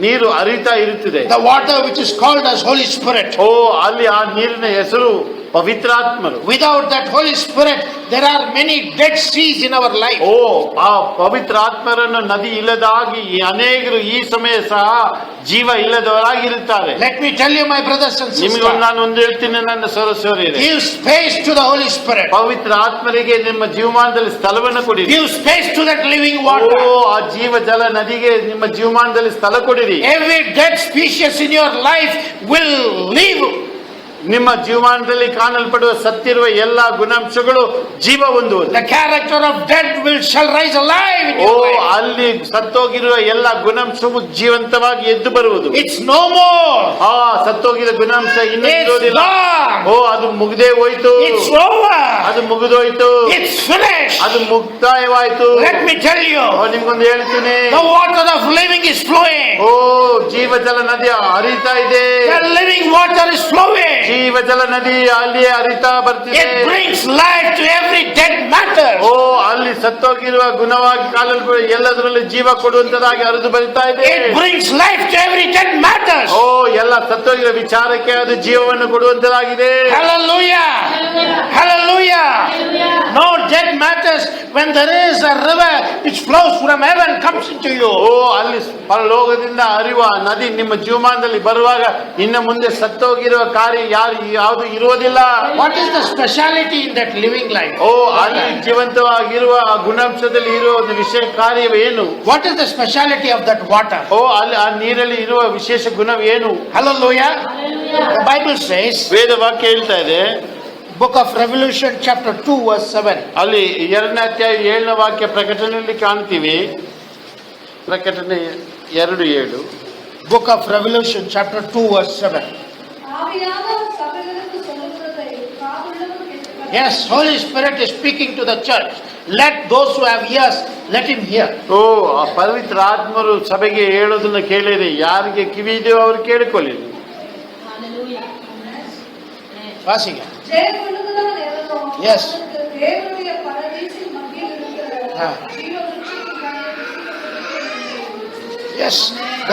ನೀರು ಹರಿತಾ ಇರುತ್ತದೆ. The water which is called as Holy Spirit. ಅಲ್ಲಿ ಆ ನೀರಿನ ಹೆಸರು ಪವಿತ್ರಾತ್ಮರು. Without that Holy Spirit, there are many dead seas in our life. ಆ ಪವಿತ್ರಾತ್ಮರನ್ನು ನದಿ ಇಲ್ಲದಾಗಿ ಅನೇಕರು ಈ ಸಮಯ ಸಹ ಜೀವ ಇಲ್ಲದವರಾಗಿರುತ್ತಾರೆ. Let me tell you, my brothers and sisters, ನಿಮಗೆ ನಾನು ಒಂದು ಹೇಳ್ತೀನಿ ನನ್ನ ಸಹೋದರಿಯರೇ, give space to the Holy Spirit. ಪವಿತ್ರ ಆತ್ಮರಿಗೆ ನಿಮ್ಮ ಜೀವಮಾನದಲ್ಲಿ ಸ್ಥಳವನ್ನು ಕೊಡಿರಿ. Give space to that living water. ಆ ಜೀವ ಜಲ ನದಿಗೆ ನಿಮ್ಮ ಜೀವಮಾನದಲ್ಲಿ ಸ್ಥಳ ಕೊಡಿರಿ. Every dead species in your life will live. ನಿಮ್ಮ ಜೀವಮಾನದಲ್ಲಿ ಕಾಣಲ್ಪಡುವ ಸತ್ತಿರುವ ಎಲ್ಲ ಗುಣಾಂಶಗಳು ಜೀವ ಹೊಂದುವುದು. The character of dead shall rise alive in your life. ಅಲ್ಲಿ ಸತ್ತೋಗಿರುವ ಎಲ್ಲ ಗುಣಾಂಶವು ಜೀವಂತವಾಗಿ ಎದ್ದು ಬರುವುದು. It's no more. ಸತ್ತೋಗಿದ ಗುಣಾಂಶ ಇನ್ನು It's ಇರೋದಿಲ್ಲ. gone. ಅದು ಮುಗ್ದೇ ಹೋಯ್ತು. It's over. ಅದು ಮುಗಿದೋಯ್ತು. It's finished. ಅದು ಮುಕ್ತಾಯವಾಯ್ತು. Let me tell you, ನಿಮ್ಗೊಂದು ಹೇಳ್ತೀನಿ, the water of living is flowing. ಜೀವ ಜಲ ನದಿ ಹರಿತಾ ಇದೆ. The living water is flowing. ಜೀವ ಜಲ ನದಿ ಅಲ್ಲಿ ಹರಿತಾ ಬರ್ತಿದೆ. It brings life to every dead matter. ಅಲ್ಲಿ ಸತ್ತೋಗಿರುವ ಗುಣವಾಗಿ ಕಾಲಲ್ಲಿ ಎಲ್ಲದರಲ್ಲಿ ಜೀವ ಕೊಡುವಂತದಾಗಿ ಹರಿದು ಬರಿತಾ ಇದೆ. It brings life to every dead matter. ಎಲ್ಲ ಸತ್ತೋಗಿರುವ ವಿಚಾರಕ್ಕೆ ಅದು ಜೀವವನ್ನು ಕೊಡುವಂತದಾಗಿದೆ. Hallelujah. Hallelujah. No dead matters when there is a river which flows from heaven comes into you. ಅಲ್ಲಿ ಪರಲೋಕದಿಂದ ಹರಿಯುವ ನದಿ ನಿಮ್ಮ ಜೀವಮಾನದಲ್ಲಿ ಬರುವಾಗ ಇನ್ನು ಮುಂದೆ ಸತ್ತೋಗಿರುವ ಕಾರ್ಯ ಯಾವುದು ಇರುವುದಿಲ್ಲ. What is the speciality in that living life? ಅಲ್ಲಿ ಜೀವಂತವಾಗಿರುವ ಗುಣಾಂಶದಲ್ಲಿ ಇರುವ ಒಂದು ವಿಶೇಷ ಕಾರ್ಯವೇನು? What is the speciality of that water? ಅಲ್ಲಿ ಆ ನೀರಲ್ಲಿ ಇರುವ ವಿಶೇಷ ಗುಣವೇನು? Hallelujah. The Bible says, ವೇದ ವಾಕ್ಯ ಹೇಳ್ತಾ ಇದೆ, book of Revelation chapter 2 verse 7. ಅಲ್ಲಿ 2ನೇ ಅಧ್ಯಾಯ 7ನೇ ವಾಕ್ಯ ಪ್ರಕಟಣೆಯಲ್ಲಿ ಕಾಣ್ತೀವಿ. ಪ್ರಕಟಣೆ 2:7. Book of Revelation chapter 2 verse 7. Yes, Holy Spirit is speaking to the church. Let those who have ears, let him hear. ಆ ಪವಿತ್ರ ಆತ್ಮರು ಸಭೆಗೆ ಹೇಳೋದನ್ನ ಕೇಳಿರಿ. ಯಾರಿಗೆ ಕಿವಿ ಇದೆಯೋ ಅವರು ಕೇಳಿಕೊಳ್ಳಿ. ವಾಸಿಗೆ. Yes. Yes,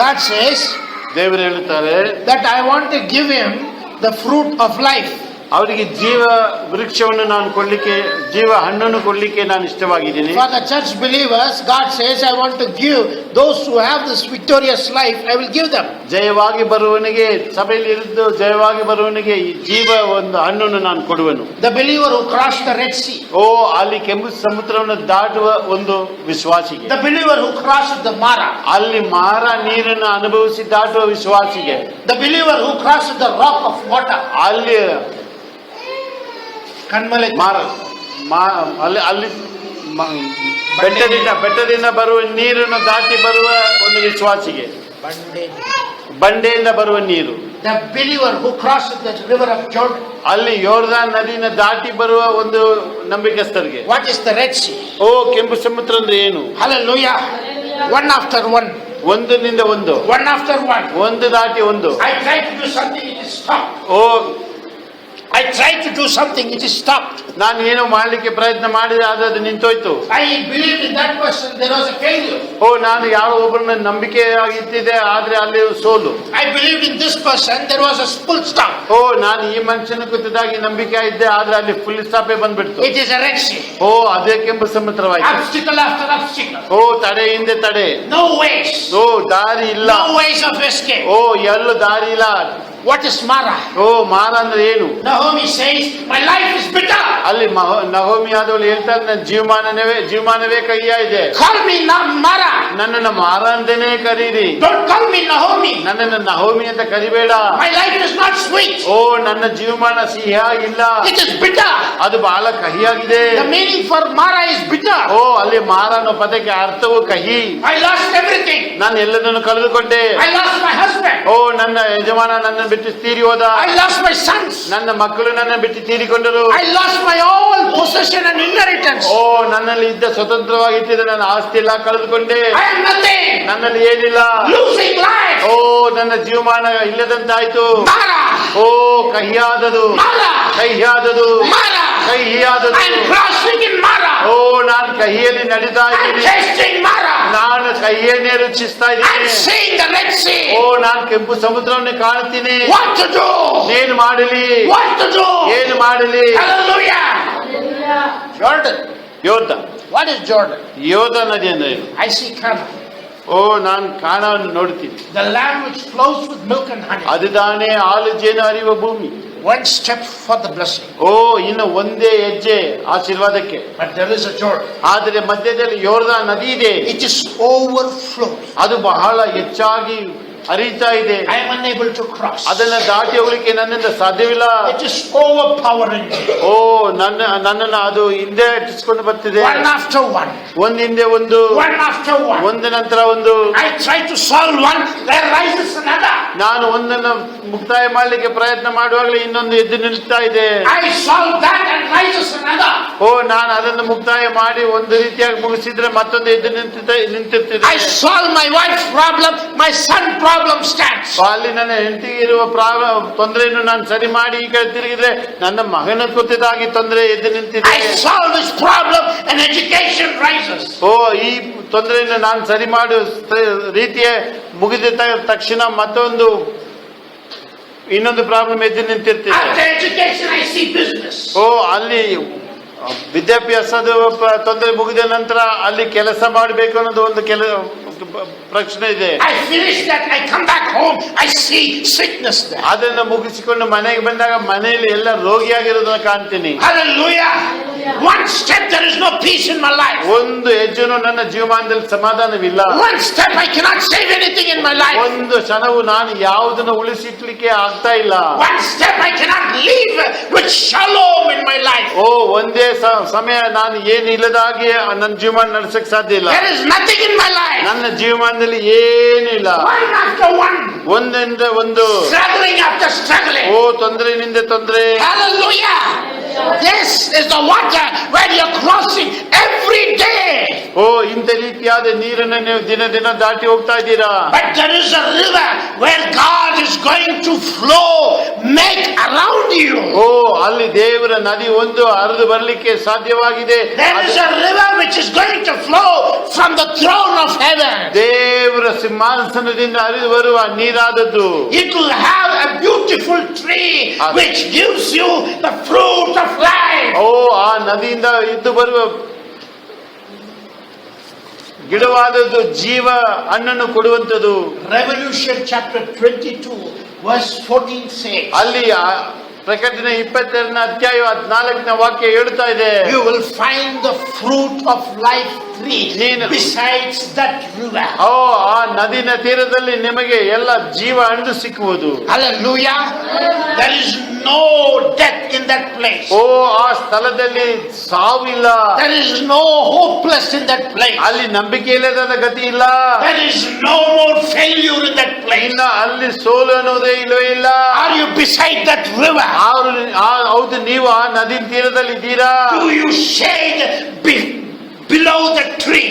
God says ದೇವರು ಹೇಳುತ್ತಾರೆ that I want to give him the fruit of life. ಅವರಿಗೆ ಜೀವ ವೃಕ್ಷವನ್ನು ನಾನು ಕೊಡ್ಲಿಕ್ಕೆ, ಜೀವ ಹಣ್ಣನ್ನು ಕೊಡ್ಲಿಕ್ಕೆ ನಾನು ಇಷ್ಟವಾಗಿದ್ದೀನಿ. For the church believers, God says, I want to give those who have this victorious life, I will give them. ಜಯವಾಗಿ ಬರುವವನಿಗೆ, ಸಭೆಯಲ್ಲಿ ಇದ್ದು ಜಯವಾಗಿ ಬರುವವನಿಗೆ ಈ ಜೀವ ಒಂದು ಹಣ್ಣನ್ನು ನಾನು ಕೊಡುವನು. The believer who crossed the Red Sea. ಅಲ್ಲಿ ಕೆಂಪು ಸಮುದ್ರವನ್ನು ದಾಟುವ ಒಂದು ವಿಶ್ವಾಸಿಗೆ. The believer who crossed the Mara. ಅಲ್ಲಿ ಮಾರ ನೀರನ್ನು ಅನುಭವಿಸಿ ದಾಟುವ ವಿಶ್ವಾಸಿಗೆ. The believer who crossed the rock of water. ಅಲ್ಲಿ ಕಣ್ಮಲೆ ಅಲ್ಲಿ ಬೆಟ್ಟದಿಂದ ಬರುವ ನೀರನ್ನು ದಾಟಿ ಬರುವ ಒಂದು ವಿಶ್ವಾಸಿಗೆ, ಬಂಡೆಯಿಂದ ಬರುವ ನೀರು. The believer who crossed the river of Jordan. ಅಲ್ಲಿ ಯೋರ್ದಾನ್ ನದಿನ ದಾಟಿ ಬರುವ ಒಂದು ನಂಬಿಕಸ್ಥರಿಗೆ. What is the Red Sea? ಓ ಕೆಂಪು ಸಮುದ್ರ ಅಂದ್ರೆ ಏನು? Hallelujah. One after one. ಒಂದರಿಂದ ಒಂದು, One after one. ಒಂದು ದಾಟಿ ಒಂದು. I tried to do something, it is stopped. O I tried to do something, it is stopped. ನಾನು ಏನೋ ಮಾಡ್ಲಿಕ್ಕೆ ಪ್ರಯತ್ನ ಮಾಡಿದೆ, ಆದ್ರೆ ಅದು ನಿಂತೋಯ್ತು. I believed in that person, there was a failure. ಓ ನಾನು ಯಾರೋ ಒಬ್ಬರನ್ನ ನಂಬಿಕೆಯಾಗಿ ಇಟ್ಟಿದ್ದೆ, ಆದ್ರೆ ಅಲ್ಲಿ ಸೋಲು. I believed in this person, there was a full stop. ಓ ನಾನು ಈ ಮನುಷ್ಯನ ಕುರಿತಾಗಿ ನಂಬಿಕೆ ಇದ್ದೆ, ಆದ್ರೆ ಅಲ್ಲಿ ಫುಲ್ ಸ್ಟಾಪೇ ಬಂದ್ಬಿಡ್ತು. It is a Red Sea. ಓ ಅದೇ ಕೆಂಪು ಸಮುದ್ರವಾಯ್ತು. Obstacle after obstacle. ಓ ತಡೆ ಹಿಂದೆ ತಡೆ. No ways. ಓ ದಾರಿ ಇಲ್ಲ. No ways of escape. ಓ ಎಲ್ಲೂ ದಾರಿ ಇಲ್ಲ. What is Mara? ಓ ಮಾರ ಅಂದ್ರೆ ಏನು? Naomi says, my life is bitter. ಅಲ್ಲಿ ನಹೋಮಿ ಆದವಳು ಹೇಳ್ತಾರೆ, ನನ್ನ ಜೀವಮಾನವೇ ಕಹಿಯ ಇದೆ. Call me Mara. ನನ್ನನ್ನು ಮಾರ ಅಂತಾನೆ ಕರೀರಿ. Don't call me Naomi. ನನ್ನನ್ನು ನಹೋಮಿ ಅಂತ ಕರಿಬೇಡ. My life is not sweet. ಓ ನನ್ನ ಜೀವಮಾನ ಸಿಹಿಯಾಗಿಲ್ಲ, It is bitter. ಅದು ಬಹಳ ಕಹಿಯಾಗಿದೆ. The meaning for Mara is bitter. ಓ ಅಲ್ಲಿ ಮಾರ ಅನ್ನೋ ಪದಕ್ಕೆ ಅರ್ಥವು ಕಹಿ. I lost everything. ನಾನು ಎಲ್ಲದನ್ನು ಕಳೆದುಕೊಂಡೆ. I lost my husband. ಓ ನನ್ನ ಯಜಮಾನ ನನ್ನ ಬಿಟ್ಟು ತೀರಿ ಹೋದ. I lost my sons. ನನ್ನ ಮಕ್ಕಳು ನನ್ನ ಬಿಟ್ಟು ತೀರಿಕೊಂಡರು. I lost my all possession and inheritance. ಓ ನನ್ನಲ್ಲಿ ಇದ್ದ ಸ್ವತಂತ್ರವಾಗಿ ಇಟ್ಟಿದ್ದ ನನ್ನ ಆಸ್ತಿ ಎಲ್ಲ ಕಳೆದುಕೊಂಡೆ. I am nothing. ನನ್ನಲ್ಲಿ ಏನಿಲ್ಲ. Losing life. ಓ ನನ್ನ ಜೀವಮಾನ ಇಲ್ಲದಂತಾಯ್ತು. Mara. O ಕಹಿಯಾದದು, Mara. ಕಹಿಯಾದದು, Mara. ಕಹಿಯಾದದು. I am crossing in Mara. ಓ ನಾನು ಕಹಿಯಲ್ಲಿ ನಡೀತಾ I am ಇದ್ದೀನಿ. tasting Mara. ನಾನು ಕಹಿಯನ್ನೇ ರುಚಿಸ್ತಾ I am ಇದ್ದೀನಿ. seeing the Red Sea. ಓ ನಾನು ಕೆಂಪು ಸಮುದ್ರವನ್ನೇ ಕಾಣುತ್ತೀನಿ. What to do? ಏನು ಮಾಡಲಿ, What to do? ಏನು ಮಾಡಲಿ? Hallelujah. Jordan. ಯೋಧ. What is Jordan? ಯೋಧ ನದಿ ಅಂದ್ರೆ ಏನು? I see Canaan. ಓ ನಾನು ಕಾಣವನ್ನು ನೋಡ್ತೀನಿ. The land which flows with milk and honey. ಅದು ತಾನೇ ಹಾಲು ಜೇನು ಹರಿಯುವ ಭೂಮಿ. One step for the blessing. ಓ ಇನ್ನು ಒಂದೇ ಹೆಜ್ಜೆ ಆಶೀರ್ವಾದಕ್ಕೆ. But there is a Jordan. ಆದರೆ ಮಧ್ಯದಲ್ಲಿ ಯೋರ್ದಾನ್ ನದಿ ಇದೆ. It is overflowing. ಅದು ಬಹಳ ಹೆಚ್ಚಾಗಿ ಹರಿತಾ ಇದೆ. I am unable to cross. ಅದನ್ನ ದಾಟಿ ಹೋಗ್ಲಿಕ್ಕೆ ನನ್ನಿಂದ ಸಾಧ್ಯವಿಲ್ಲ. It is overpowering me. ಓ ನನ್ನನ್ನು ಅದು ಹಿಂದೆ ಇಟ್ಟಿಸ್ಕೊಂಡು ಬರ್ತಿದೆ. One after one. ಒಂದ್ ಹಿಂದೆ ಒಂದು, One after one. ಒಂದು ನಂತರ ಒಂದು. I try to solve one, there rises another. ನಾನು ಒಂದನ್ನು ಮುಕ್ತಾಯ ಮಾಡ್ಲಿಕ್ಕೆ ಪ್ರಯತ್ನ ಮಾಡುವಾಗಲೇ ಇನ್ನೊಂದು ಎದ್ದು ನಿಲ್ತಾ ಇದೆ. I solve that and rises another. ಓ ನಾನು ಅದನ್ನು ಮುಕ್ತಾಯ ಮಾಡಿ ಒಂದು ರೀತಿಯಾಗಿ ಮುಗಿಸಿದ್ರೆ ಮತ್ತೊಂದು ಎದ್ದು ನಿಂತಿರ್ತಿದೆ. I solve my wife's problem, my son problem stands. ಅಲ್ಲಿ ನನ್ನ ಹೆಂಡತಿಗೆ ಇರುವ ತೊಂದರೆಯನ್ನು ನಾನು ಸರಿ ಮಾಡಿ ಈ ಕಡೆ ತಿರುಗಿದ್ರೆ ನನ್ನ ಮಗನ ಕುರಿತಾಗಿ ತೊಂದರೆ ಎದ್ದು ನಿಂತಿದೆ. I solve this problem and education rises. ಓ ಈ ತೊಂದರೆಯನ್ನು ನಾನು ಸರಿ ಮಾಡುವ ರೀತಿಯ ಮುಗಿದ ತಕ್ಷಣ ಮತ್ತೊಂದು ಇನ್ನೊಂದು ಪ್ರಾಬ್ಲಮ್ ಎದ್ದು ನಿಂತಿರ್ತಿದೆ. After education I see business. ಓ ಅಲ್ಲಿ ವಿದ್ಯಾಭ್ಯಾಸದ ತೊಂದರೆ ಮುಗಿದ ನಂತರ ಅಲ್ಲಿ ಕೆಲಸ ಮಾಡಬೇಕು ಅನ್ನೋದು ಒಂದು ಪ್ರಶ್ನೆ ಇದೆ. I finish that, I come back home, I see sickness there. ಅದನ್ನ ಮುಗಿಸಿಕೊಂಡು ಮನೆಗೆ ಬಂದಾಗ ಮನೆಯಲ್ಲಿ ಎಲ್ಲ ರೋಗಿಯಾಗಿರೋದನ್ನ ಕಾಣ್ತೀನಿ. Hallelujah. One step there is no peace in my life. ಒಂದು ಹೆಜ್ಜೆನೂ ನನ್ನ ಜೀವಮಾನದಲ್ಲಿ ಸಮಾಧಾನವಿಲ್ಲ. One step I cannot save anything in my life. ಒಂದು ಕ್ಷಣವು ನಾನು ಯಾವುದನ್ನು ಉಳಿಸಿಟ್ಲಿಕ್ಕೆ ಆಗ್ತಾ ಇಲ್ಲ. One step I cannot live with shalom in my life. ಓ ಒಂದೇ ಸಮಯ ನಾನು ಏನಿಲ್ಲದಾಗಿ ನನ್ನ ಜೀವನ ನಡೆಸಕ್ ಸಾಧ್ಯ ಇಲ್ಲ. There is nothing in my life. ನನ್ನ ಜೀವಮಾನದಲ್ಲಿ ಏನಿಲ್ಲ. One after one. ಒಂದಿಂದ ಒಂದು. Struggling after struggling. ಓ ತೊಂದರೆನಿಂದ ತೊಂದರೆ. Hallelujah. This is the water where you're crossing every day. ಓ ಇಂಥ ರೀತಿಯಾದ ನೀರನ್ನು ನೀವು ದಿನ ದಿನ ದಾಟಿ ಹೋಗ್ತಾ ಇದ್ದೀರಾ. But there is a river where God is going to flow, make around you. ಓ ಅಲ್ಲಿ ದೇವರ ನದಿ ಒಂದು ಹರಿದು ಬರಲಿಕ್ಕೆ ಸಾಧ್ಯವಾಗಿದೆ. There is a river which is going to flow from the throne of heaven. ದೇವರ ಸಿಂಹಾಸನದಿಂದ ಹರಿದು ಬರುವ ನೀರಾದದ್ದು. It will have a beautiful tree which gives you the fruit of life. ಓ ಆ ನದಿಯಿಂದ ಇದ್ದು ಬರುವ ಗಿಡವಾದದ್ದು ಜೀವ ಹಣ್ಣನ್ನು ಕೊಡುವಂತದ್ದು. Revelation chapter 22 verse 14 says, ಅಲ್ಲಿ ಪ್ರಕಟಣೆ 22ನೇ ಅಧ್ಯಾಯ 14ನೇ ವಾಕ್ಯ ಹೇಳ್ತಾ ಇದೆ, you will find the fruit of life tree ನೀನು- besides that river. ಓ ಆ ನದಿನ ತೀರದಲ್ಲಿ ನಿಮಗೆ ಎಲ್ಲ ಜೀವ ಹಣ್ಣು ಸಿಕ್ಕುವುದು. Hallelujah. There is no death in that place. ಓ ಆ ಸ್ಥಳದಲ್ಲಿ ಸಾವಿಲ್ಲ, There is no hopeless in that place. ಅಲ್ಲಿ ನಂಬಿಕೆ ಇಲ್ಲದ ಗತಿ ಇಲ್ಲ, There is no more failure in that place. ಇನ್ನ ಅಲ್ಲಿ ಸೋಲು ಅನ್ನೋದೇ ಇಲ್ಲವೇ ಇಲ್ಲ. Are you beside that river? ಹೌದು, ನೀವು ಆ ನದಿ ತೀರದಲ್ಲಿ ಇದ್ದೀರಾ. Do you shade below the tree?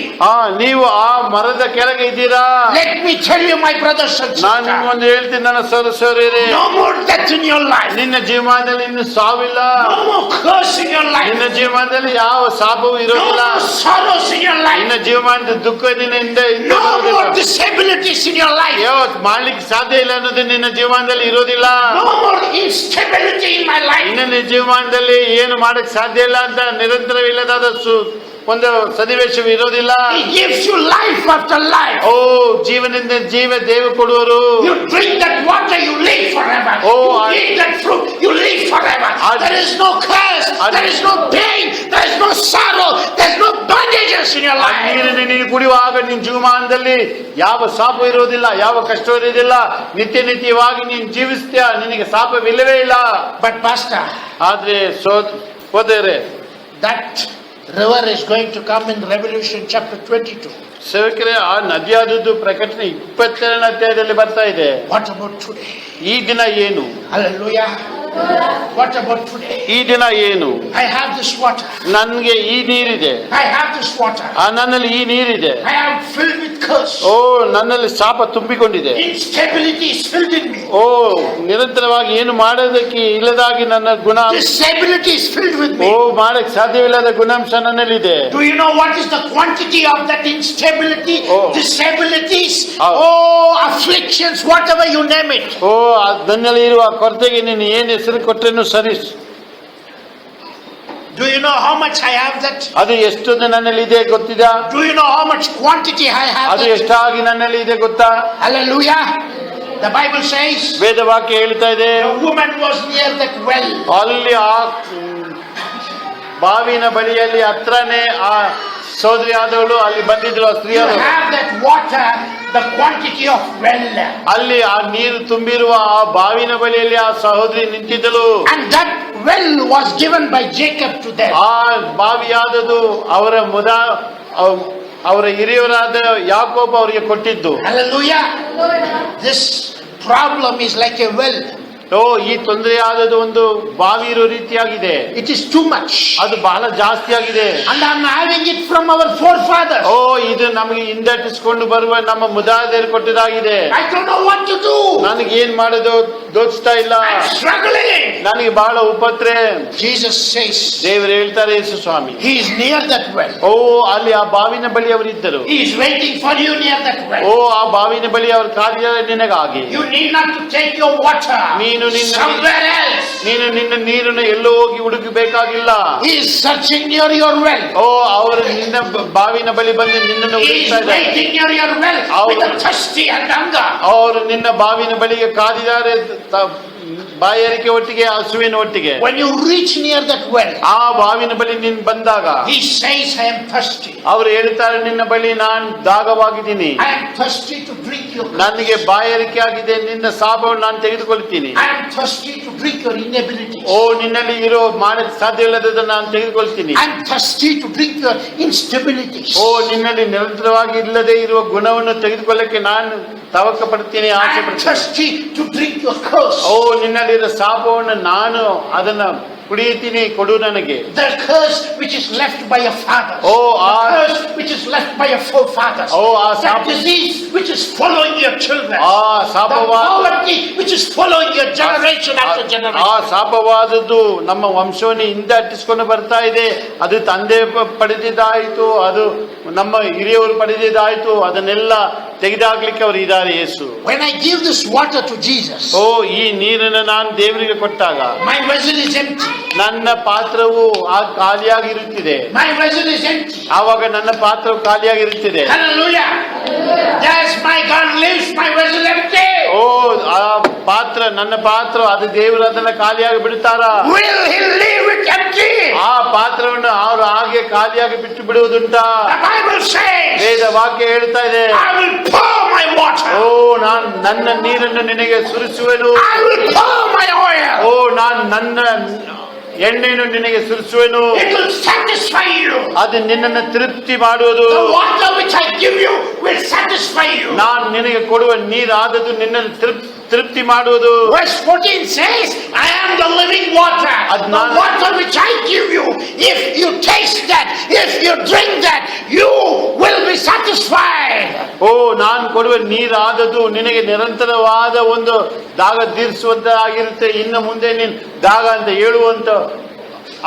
ನೀವು ಆ ಮರದ ಕೆಳಗೆ ಇದ್ದೀರಾ. Let me tell you, my brothers and ನಾನು sisters, ನಿಮ್ಗೊಂದು ಹೇಳ್ತೀನಿ ನನ್ನ ಸಹೋದರರೇ, no more death in your life. ನಿನ್ನ ಜೀವನದಲ್ಲಿ ಇನ್ನು ಸಾವಿಲ್ಲ, No more curse in your life. ನಿನ್ನ ಜೀವನದಲ್ಲಿ ಯಾವ ಶಾಪವೂ No ಇರೋದಿಲ್ಲ, more sorrows in your life. ನಿನ್ನ ಜೀವನದ ದುಃಖ ನಿನ್ನಿಂದ No more disabilities in your life. ಮಾಡ್ಲಿಕ್ಕೆ ಸಾಧ್ಯ ಇಲ್ಲ ಅನ್ನೋದು ನಿನ್ನ ಜೀವನದಲ್ಲಿ ಇರೋದಿಲ್ಲ. No more instability in my life. ನಿನ್ನ ಜೀವನದಲ್ಲಿ ಏನು ಮಾಡಕ್ ಸಾಧ್ಯ ಇಲ್ಲ ಅಂತ ನಿರಂತರವಿಲ್ಲದಾದ ಒಂದು ಸನ್ನಿವೇಶವು ಇರೋದಿಲ್ಲ. He gives you life after life. ಓ ಜೀವನದಿಂದ ಜೀವ ದೇವ ಕೊಡುವರು. You drink that water, you live forever. Oh, You eat that fruit, you live forever. There is no curse, there is no pain, there is no sorrow, there is no bondages in your ಆ life. ನೀರನ್ನು ನೀನು ಕುಡಿಯುವಾಗ ನಿನ್ನ ಜೀವಮಾನದಲ್ಲಿ ಯಾವ ಶಾಪ ಇರೋದಿಲ್ಲ, ಯಾವ ಕಷ್ಟ ಇರೋದಿಲ್ಲ, ನಿತ್ಯವಾಗಿ ನೀನು ಜೀವಿಸ್ತೀಯ, ನಿನಗೆ ಶಾಪವಿಲ್ಲವೇ ಇಲ್ಲ. But pastor, ಆದ್ರೆ ಸೋದರೇ, that river is going to come in Revelation chapter 22. ಸೇವಕರೇ, ಆ ನದಿಯಾದದ್ದು ಪ್ರಕಟಣೆ 22ನೇ ಅಧ್ಯಾಯದಲ್ಲಿ ಬರ್ತಾ ಇದೆ. What about today? ಈ ದಿನ ಏನು? Hallelujah. What about today? ಈ ದಿನ ಏನು? I have this water. ನನ್ಗೆ ಈ ನೀರಿದೆ, I have this water. ನನ್ನಲ್ಲಿ ಈ ನೀರಿದೆ. I am filled with curse. ಓ ನನ್ನಲ್ಲಿ ಶಾಪ ತುಂಬಿಕೊಂಡಿದೆ. Instability is filled in me. ಓ ನಿರಂತರವಾಗಿ ಏನು ಮಾಡೋದಕ್ಕೆ ಇಲ್ಲದಾಗಿ ನನ್ನ ಗುಣ, Disability is filled with O me. ಮಾಡಕ್ ಸಾಧ್ಯವಿಲ್ಲದ ಗುಣಾಂಶ ನನ್ನಲ್ಲಿದೆ. Do you know what is the quantity of that instability, Oh. disabilities, Oh. afflictions, whatever you name it? ಓ ನನ್ನಲ್ಲಿ ಇರುವ ಕೊರತೆಗೆ ನೀನು ಏನು ಹೆಸರು ಕೊಟ್ಟರೇನು ಸರಿ. Do you know how much I have that? ಅದು ಎಷ್ಟೊಂದು ನನ್ನಲ್ಲಿ ಇದೆ ಗೊತ್ತಿದಾ? Do you know how much quantity I have ಅದು that? ಎಷ್ಟಾಗಿ ನನ್ನಲ್ಲಿ ಇದೆ ಗೊತ್ತಾ? Hallelujah. The Bible says ವೇದವಾಕ್ಯ ಹೇಳ್ತಾ ಇದೆ, the woman was near that well. ಅಲ್ಲಿ ಆ ಬಾವಿನ ಬಳಿಯಲ್ಲಿ ಹತ್ರನೇ ಆ ಸೋದರಿ ಆದವಳು ಅಲ್ಲಿ ಬಂದಿದ್ರು, ಆ You ಸ್ತ್ರೀಯರು. have that water, the quantity of well. ಅಲ್ಲಿ ಆ ನೀರು ತುಂಬಿರುವ ಆ ಬಾವಿನ ಬಳಿಯಲ್ಲಿ ಆ ಸಹೋದರಿ ನಿಂತಿದ್ದಳು. And that well was given by Jacob to them. ಆ ಬಾವಿಯಾದದು ಅವರ ಹಿರಿಯರಾದ ಯಾಕೋಬ ಅವರಿಗೆ ಕೊಟ್ಟಿದ್ದು. Hallelujah. This problem is like a well. ಓ ಈ ತೊಂದರೆ ಆದದ್ದು ಒಂದು ಬಾವಿ ಇರೋ ರೀತಿಯಾಗಿದೆ. It is too much. ಅದು ಬಹಳ ಜಾಸ್ತಿ ಆಗಿದೆ. And I'm having it from our forefathers. ಓ ಇದು ನಮಗೆ ಹಿಂದಟ್ಟಿಸಿಕೊಂಡು ಬರುವ ನಮ್ಮ ಮುದಾದರು ಕೊಟ್ಟದಾಗಿದೆ. I don't know what to do. ನನಗೆ ಏನ್ ಮಾಡೋದು ದೋಚ್ತಾ ಇಲ್ಲ, I'm struggling. ನನಗೆ ಬಹಳ ಉಪತ್ರೆ. Jesus says ದೇವರು ಹೇಳ್ತಾರೆ, ಯೇಸು ಸ್ವಾಮಿ he is near that well. ಓ ಅಲ್ಲಿ ಆ ಬಾವಿನ ಬಳಿ ಅವರು ಇದ್ದರು. He is waiting for you near that well. ಓ ಆ ಬಾವಿನ ಬಳಿ ಅವರು ಕಾರ್ಯ ನಿನಗಾಗಿ. You need not to take your water somewhere else. ನೀನು ನಿನ್ನ ನೀರನ್ನು ಎಲ್ಲೋ ಹೋಗಿ ಹುಡುಕಬೇಕಾಗಿಲ್ಲ. He is searching near your well. ಓ ಅವರು ನಿನ್ನ ಬಾವಿನ ಬಳಿ ಬಂದು ನಿನ್ನನ್ನು He is ಹುಡುಕ್ತಾ ಇದ್ದಾರೆ. waiting near your well with a thirsty and hunger. ಅವರು ನಿನ್ನ ಬಾವಿನ ಬಳಿಗೆ ಕಾದಿದ್ದಾರೆ, ಬಾಯಾರಿಕೆ ಒಟ್ಟಿಗೆ, ಹಸುವಿನ ಒಟ್ಟಿಗೆ. When you reach near that well, ಆ ಬಾವಿನ ಬಳಿ ನೀನು ಬಂದಾಗ he says, I am thirsty. ಅವರು ಹೇಳ್ತಾರೆ, ನಿನ್ನ ಬಳಿ ನಾನು ದಾಗವಾಗಿದ್ದೀನಿ, I am thirsty to drink your curse. ನನಗೆ ಬಾಯಾರಿಕೆ ಆಗಿದೆ, ನಿನ್ನ ಶಾಪವನ್ನು ನಾನು ತೆಗೆದುಕೊಳ್ತೀನಿ. I am thirsty to drink your inabilities. ಓ ನಿನ್ನಲ್ಲಿ ಇರೋ ಮಾಡಕ್ಕೆ ಸಾಧ್ಯ ಇಲ್ಲದನ್ನು ನಾನು ತೆಗೆದುಕೊಳ್ತೀನಿ. I am thirsty to drink your instabilities. ಓ ನಿನ್ನಲ್ಲಿ ನಿರಂತರವಾಗಿ ಇಲ್ಲದೆ ಇರುವ ಗುಣವನ್ನು ತೆಗೆದುಕೊಳ್ಳಕ್ಕೆ ನಾನು ತವಕ ಪಡ್ತೀನಿ, I ಆಸೆ am ಪಡ್ತೀನಿ. thirsty to drink your curse. ಓ ನಿನ್ನಲ್ಲಿರೋ ಶಾಪವನ್ನು ನಾನು ಅದನ್ನ ಕುಡಿಯುತ್ತೀನಿ, ಕೊಡು ನನಗೆ. The curse which is left by your fathers. Oh, the curse which is left by your forefathers. Oh, that disease which is following your children. The poverty which is following your generation after generation. ಆ ಶಾಪವಾದದ್ದು ನಮ್ಮ ವಂಶವನ್ನು ಹಿಂದಟ್ಟಿಸಿಕೊಂಡು ಬರ್ತಾ ಇದೆ. ಅದು ತಂದೆ ಪಡೆದಿದ್ದಾಯಿತು, ಅದು ನಮ್ಮ ಹಿರಿಯವರು ಪಡೆದಿದ್ದಾಯಿತು, ಅದನ್ನೆಲ್ಲ ತೆಗೆದಾಗ್ಲಿಕ್ಕೆ ಅವರು ಇದ್ದಾರೆ ಯೇಸು. When I give this water to Jesus, ಓ ಈ ನೀರನ್ನು ನಾನು ದೇವರಿಗೆ ಕೊಟ್ಟಾಗ my vessel is empty. ನನ್ನ ಪಾತ್ರವು ಖಾಲಿಯಾಗಿರುತ್ತಿದೆ. My vessel is empty. ಆವಾಗ ನನ್ನ ಪಾತ್ರವು ಖಾಲಿಯಾಗಿರುತ್ತಿದೆ. Hallelujah. Yes, my God lives, my vessel empty. ಓ ಓ ಆ ಪಾತ್ರ ನನ್ನ ಪಾತ್ರ ಅದು ದೇವರು ಅದನ್ನ ಖಾಲಿಯಾಗಿ ಬಿಡುತ್ತಾರ? Will he leave it empty? ಆ ಪಾತ್ರವನ್ನು ಅವರು ಹಾಗೆ ಖಾಲಿಯಾಗಿ ಬಿಟ್ಟು ಬಿಡುವುದುಂಟಾ? The Bible says, ವೇದ ವಾಕ್ಯ ಹೇಳ್ತಾ ಇದೆ, I will pour my water. ಓ ನಾನು ನನ್ನ ನೀರನ್ನು ನಿನಗೆ ಸುರಿಸುವೆನು, I will pour my oil. ಓ ನಾನು ನನ್ನ ಎಣ್ಣೆಯನ್ನು ನಿನಗೆ ಸುರಿಸುವೆನು, It will satisfy you. ಅದು ನಿನ್ನನ್ನು ತೃಪ್ತಿ ಮಾಡುವುದು. The water which I give you will satisfy you. ನಾನು ನಿನಗೆ ಕೊಡುವ ನೀರಾದದ್ದು ನಿನ್ನನ್ನು ತೃಪ್ತಿ ಮಾಡುವುದು. Verse 14 says, I am the living water. The water which I give you, if you taste that, if you drink that, you will be satisfied. ಓ ನಾನು ಕೊಡುವ ನೀರಾದದ್ದು ನಿನಗೆ ನಿರಂತರವಾದ ಒಂದು ದಾಗ ತೀರಿಸುವಂತಾಗಿರುತ್ತೆ. ಇನ್ನು ಮುಂದೆ ನೀನು ದಾಗ ಅಂತ ಹೇಳುವಂತ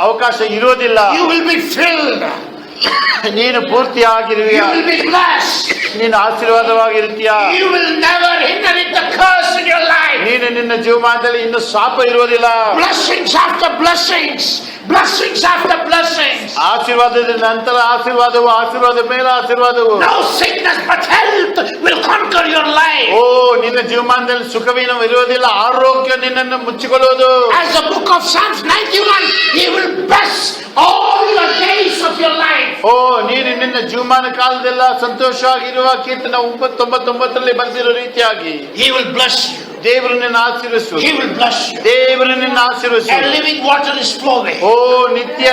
ಅವಕಾಶ ಇರೋದಿಲ್ಲ. You will be filled. ನೀನು ಪೂರ್ತಿಯಾಗಿರುವಿಯ, You will be blessed. ನೀನು ಆಶೀರ್ವಾದವಾಗಿರುತ್ತೀಯ. You will never inherit the curse in your life. ನೀನು ನಿನ್ನ ಜೀವಮಾನದಲ್ಲಿ ಇನ್ನು ಶಾಪ ಇರುವುದಿಲ್ಲ. Blessings after blessings. Blessings after blessings. ಆಶೀರ್ವಾದದ ನಂತರ ಆಶೀರ್ವಾದವು, ಆಶೀರ್ವಾದ ಮೇಲೆ ಆಶೀರ್ವಾದವು. No sickness but health will conquer your life. ಓ ನಿನ್ನ ಜೀವಮಾನದಲ್ಲಿ ಸುಖವೇನೂ ಇರುವುದಿಲ್ಲ, ಆರೋಗ್ಯ ನಿನ್ನನ್ನು ಮುಚ್ಚಿಕೊಳ್ಳುವುದು. As the book of Psalms 91, he will bless all the days of your life. ಓ ನೀನು ನಿನ್ನ ಜೀವಮಾನ ಕಾಲದೆಲ್ಲ ಸಂತೋಷವಾಗಿರುವ ಕೀರ್ತನ 99 ಬರೆದಿರೋ ರೀತಿಯಾಗಿ He will bless you. ದೇವರು ನಿನ್ನ ಆಶೀರ್ವದಿಸು. He will bless you. ದೇವರು ನಿನ್ನ ಆಶೀರ್ವದಿಸು. And living water is flowing. ಓ ನಿತ್ಯ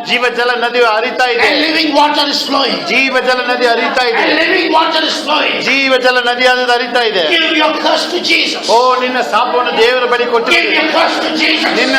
ಜೀವ ಜಲ ನದಿ ಹರಿತಾ ಇದೆ. And living water is flowing. ಜೀವ ಜಲ ನದಿ ಹರಿತಾ ಇದೆ. And living water is flowing. ಜೀವ ಜಲ ನದಿ ಅದು ಹರಿತಾ ಇದೆ. Give your curse to Jesus. ಓ ನಿನ್ನ ಶಾಪವನ್ನು ದೇವರ ಬಳಿ Give ಕೊಟ್ಟಿದ್ದೀರಿ. your curse to Jesus. ನಿನ್ನ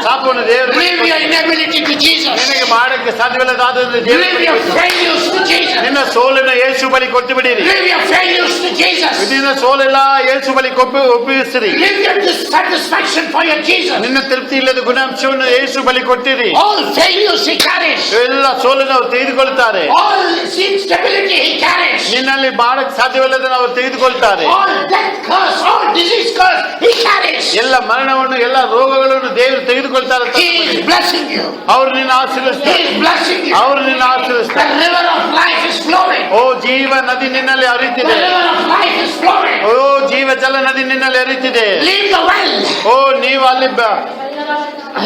ಶಾಪವನ್ನು ದೇವರ ಬಳಿ Give your inability to Jesus. ನಿನಗೆ ಮಾಡಕ್ಕೆ ಸಾಧ್ಯವಿಲ್ಲದಾದನ್ನು ದೇವರ Give ಬಳಿ your ಕೊಟ್ಟಿದ್ದೀರಿ. failures to Jesus. ನಿನ್ನ ಸೋಲನ್ನು ಯೇಸು ಬಳಿ ಕೊಟ್ಟು ಬಿಡಿರಿ. Give your failures to Jesus. ನಿನ್ನ ಸೋಲೆಲ್ಲ ಯೇಸು ಬಳಿ ಒಪ್ಪಿಸಿರಿ. Give your dissatisfaction for your Jesus. ನಿನ್ನ ತೃಪ್ತಿ ಇಲ್ಲದ ಗುಣಾಂಶವನ್ನು ಯೇಸು ಬಳಿ ಕೊಟ್ಟಿರಿ. All failures he carries. ಎಲ್ಲ ಸೋಲನ್ನು ಅವರು ತೆಗೆದುಕೊಳ್ತಾರೆ. All instability he carries. ನಿನ್ನಲ್ಲಿ ಮಾಡಕ್ಕೆ ಸಾಧ್ಯವಿಲ್ಲದನ್ನು ಅವರು ತೆಗೆದುಕೊಳ್ತಾರೆ. All death curse, all disease curse he carries. ಎಲ್ಲ ಮರಣವನ್ನು, ಎಲ್ಲ ರೋಗಗಳನ್ನು ದೇವರು ತೆಗೆದುಕೊಳ್ತಾರೆ. He is blessing you. ಅವರು ನಿನ್ನ He ಆಶೀರ್ವದಿಸ್ತಾರೆ. is blessing you. ಅವರು ನಿನ್ನ The ಆಶೀರ್ವದಿಸ್ತಾರೆ. river of life is flowing. ಓ ಜೀವ ನದಿ ನಿನ್ನಲ್ಲಿ The ಹರಿತಿದೆ. river of life is flowing. ಓ ಜೀವ ಜಲ ನದಿ ನಿನ್ನಲ್ಲಿ ಹರಿತಿದೆ. Leave the well. ಓ ನೀವು ಅಲ್ಲಿ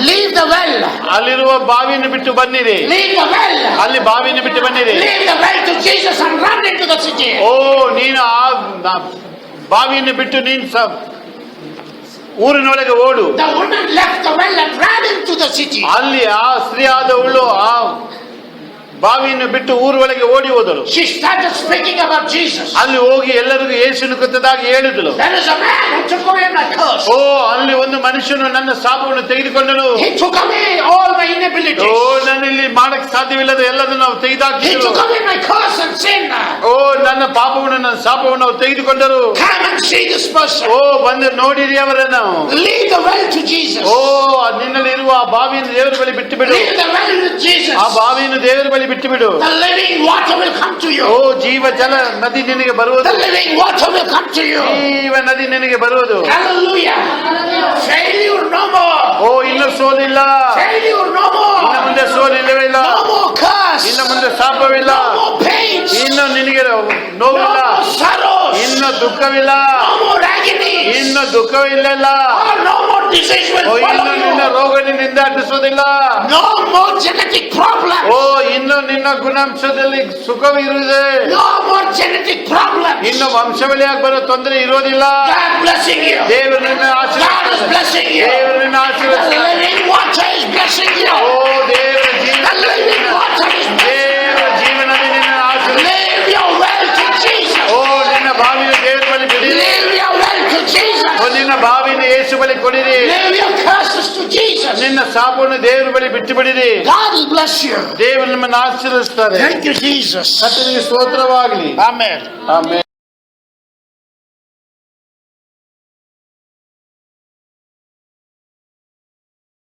Leave the well. ಅಲ್ಲಿರುವ ಬಾವಿಯನ್ನು ಬಿಟ್ಟು ಬನ್ನಿರಿ. Leave the well. ಅಲ್ಲಿ ಬಾವಿಯನ್ನು ಬಿಟ್ಟು ಬನ್ನಿರಿ. Leave the well to Jesus and run into the city. ಓ ನೀನು ಆ ಬಾವಿಯನ್ನು ಬಿಟ್ಟು ನೀನು ಊರಿನೊಳಗೆ ಓಡು. The woman left the well and ran into the city. ಅಲ್ಲಿ ಆ ಸ್ತ್ರೀಯಾದವಳು ಆ ಬಾವಿಯನ್ನು ಬಿಟ್ಟು ಊರೊಳಗೆ ಓಡಿ ಹೋದಳು. She started speaking about Jesus. ಅಲ್ಲಿ ಹೋಗಿ ಎಲ್ಲರಿಗೂ ಯೇಸುವಿನ ಕುರಿತಾಗಿ ಹೇಳಿದಳು. There is a man who took away my curse. ಓ ಅಲ್ಲಿ ಒಂದು ಮನುಷ್ಯನು ನನ್ನ ಶಾಪವನ್ನು ತೆಗೆದುಕೊಂಡನು. He took away all my O inabilities. ನನ್ನಲ್ಲಿ ಮಾಡಕ್ಕೆ ಸಾಧ್ಯವಿಲ್ಲದ ಎಲ್ಲದನ್ನು ನಾವು He ತೆಗೆದುಹಾಕಿದರು. took away my curse and sin. ಓ ನನ್ನ ಪಾಪವನ್ನು, ನನ್ನ ಶಾಪವನ್ನು ಅವರು ತೆಗೆದುಕೊಂಡರು. Come and see this person. ಓ ಬಂದು ನೋಡಿರಿ ಅವರನ್ನು. Leave the well to Jesus. ಓ ನಿನ್ನಲ್ಲಿ ಇರುವ ಆ ಬಾವಿಯನ್ನು ದೇವರ ಬಳಿ ಬಿಟ್ಟು ಬಿಡು. Leave the well to Jesus. ಆ ಬಾವಿಯನ್ನು ದೇವರ ಬಳಿ ಬಿಟ್ಟು ಬಿಡು. The living water will come to you. ಓ ಜೀವ ಜಲ ನದಿ ನಿನಗೆ ಬರುವುದು. The living water will come to you. ಜೀವ ನದಿ ನಿನಗೆ ಬರುವುದು. Hallelujah. Failure no more. ಓ ಇನ್ನು ಸೋಲಿಲ್ಲ. Failure no more. ಇನ್ನು ಮುಂದೆ ಸೋಲಿಲ್ಲವೇ ಇಲ್ಲ. No more curse. ಇನ್ನು ಮುಂದೆ ಶಾಪವಿಲ್ಲ. No more pains. ಇನ್ನು ನಿನಗೆ No ನೋವಿಲ್ಲ. more sorrows. ಇನ್ನು ದುಃಖವಿಲ್ಲ. No more agonies. ಇನ್ನು ದುಃಖವಿಲ್ಲ. Oh, no more disease will O follow ಇನ್ನು ನಿನ್ನ you. ರೋಗ ನಿನ್ನಿಂದ ಅಟ್ಟಿಸೋದಿಲ್ಲ. No more genetic problems. ಓ ಇನ್ನು ನಿನ್ನ ಗುಣಾಂಶದಲ್ಲಿ ಸುಖವಿರುವುದೇ. No more genetic problems. ಇನ್ನು ವಂಶವಳಿಯಾಗಿ ಬರೋ ತೊಂದರೆ ಇರೋದಿಲ್ಲ. God blessing you. ದೇವರು ನಿನ್ನ God is ಆಶೀರ್ವದಿಸ್ತಾನೆ. blessing you. ದೇವರು ನಿನ್ನ The ಆಶೀರ್ವದಿಸ್ತಾನೆ. living water is blessing you. ಓ ದೇವರ ಜೀವ, The living water is blessing ದೇವರ ಜೀವನದಲ್ಲಿ ನಿನ್ನ you. ಆಶೀರ್ವದಿಸ್ತಾನೆ. Leave your well to Jesus. ಓ ನಿನ್ನ ಬಾವಿನ ದೇವರ ಬಳಿ ಬಿಡಿರಿ. Leave your well to Jesus. ಓ ನಿನ್ನ ಬಾವಿನ ಯೇಸು ಬಳಿ ಕೊಡಿರಿ. Leave your curses to Jesus. ನಿನ್ನ ಶಾಪವನ್ನು ದೇವರ ಬಳಿ ಬಿಟ್ಟು ಬಿಡಿರಿ. God will bless you. ದೇವರು ನಿಮ್ಮನ್ನು ಆಶೀರ್ವದಿಸ್ತಾರೆ. Thank you, Jesus. ಕರ್ತನಿಗೆ ಸ್ತೋತ್ರವಾಗಲಿ. Amen. ಆಮೆನ್.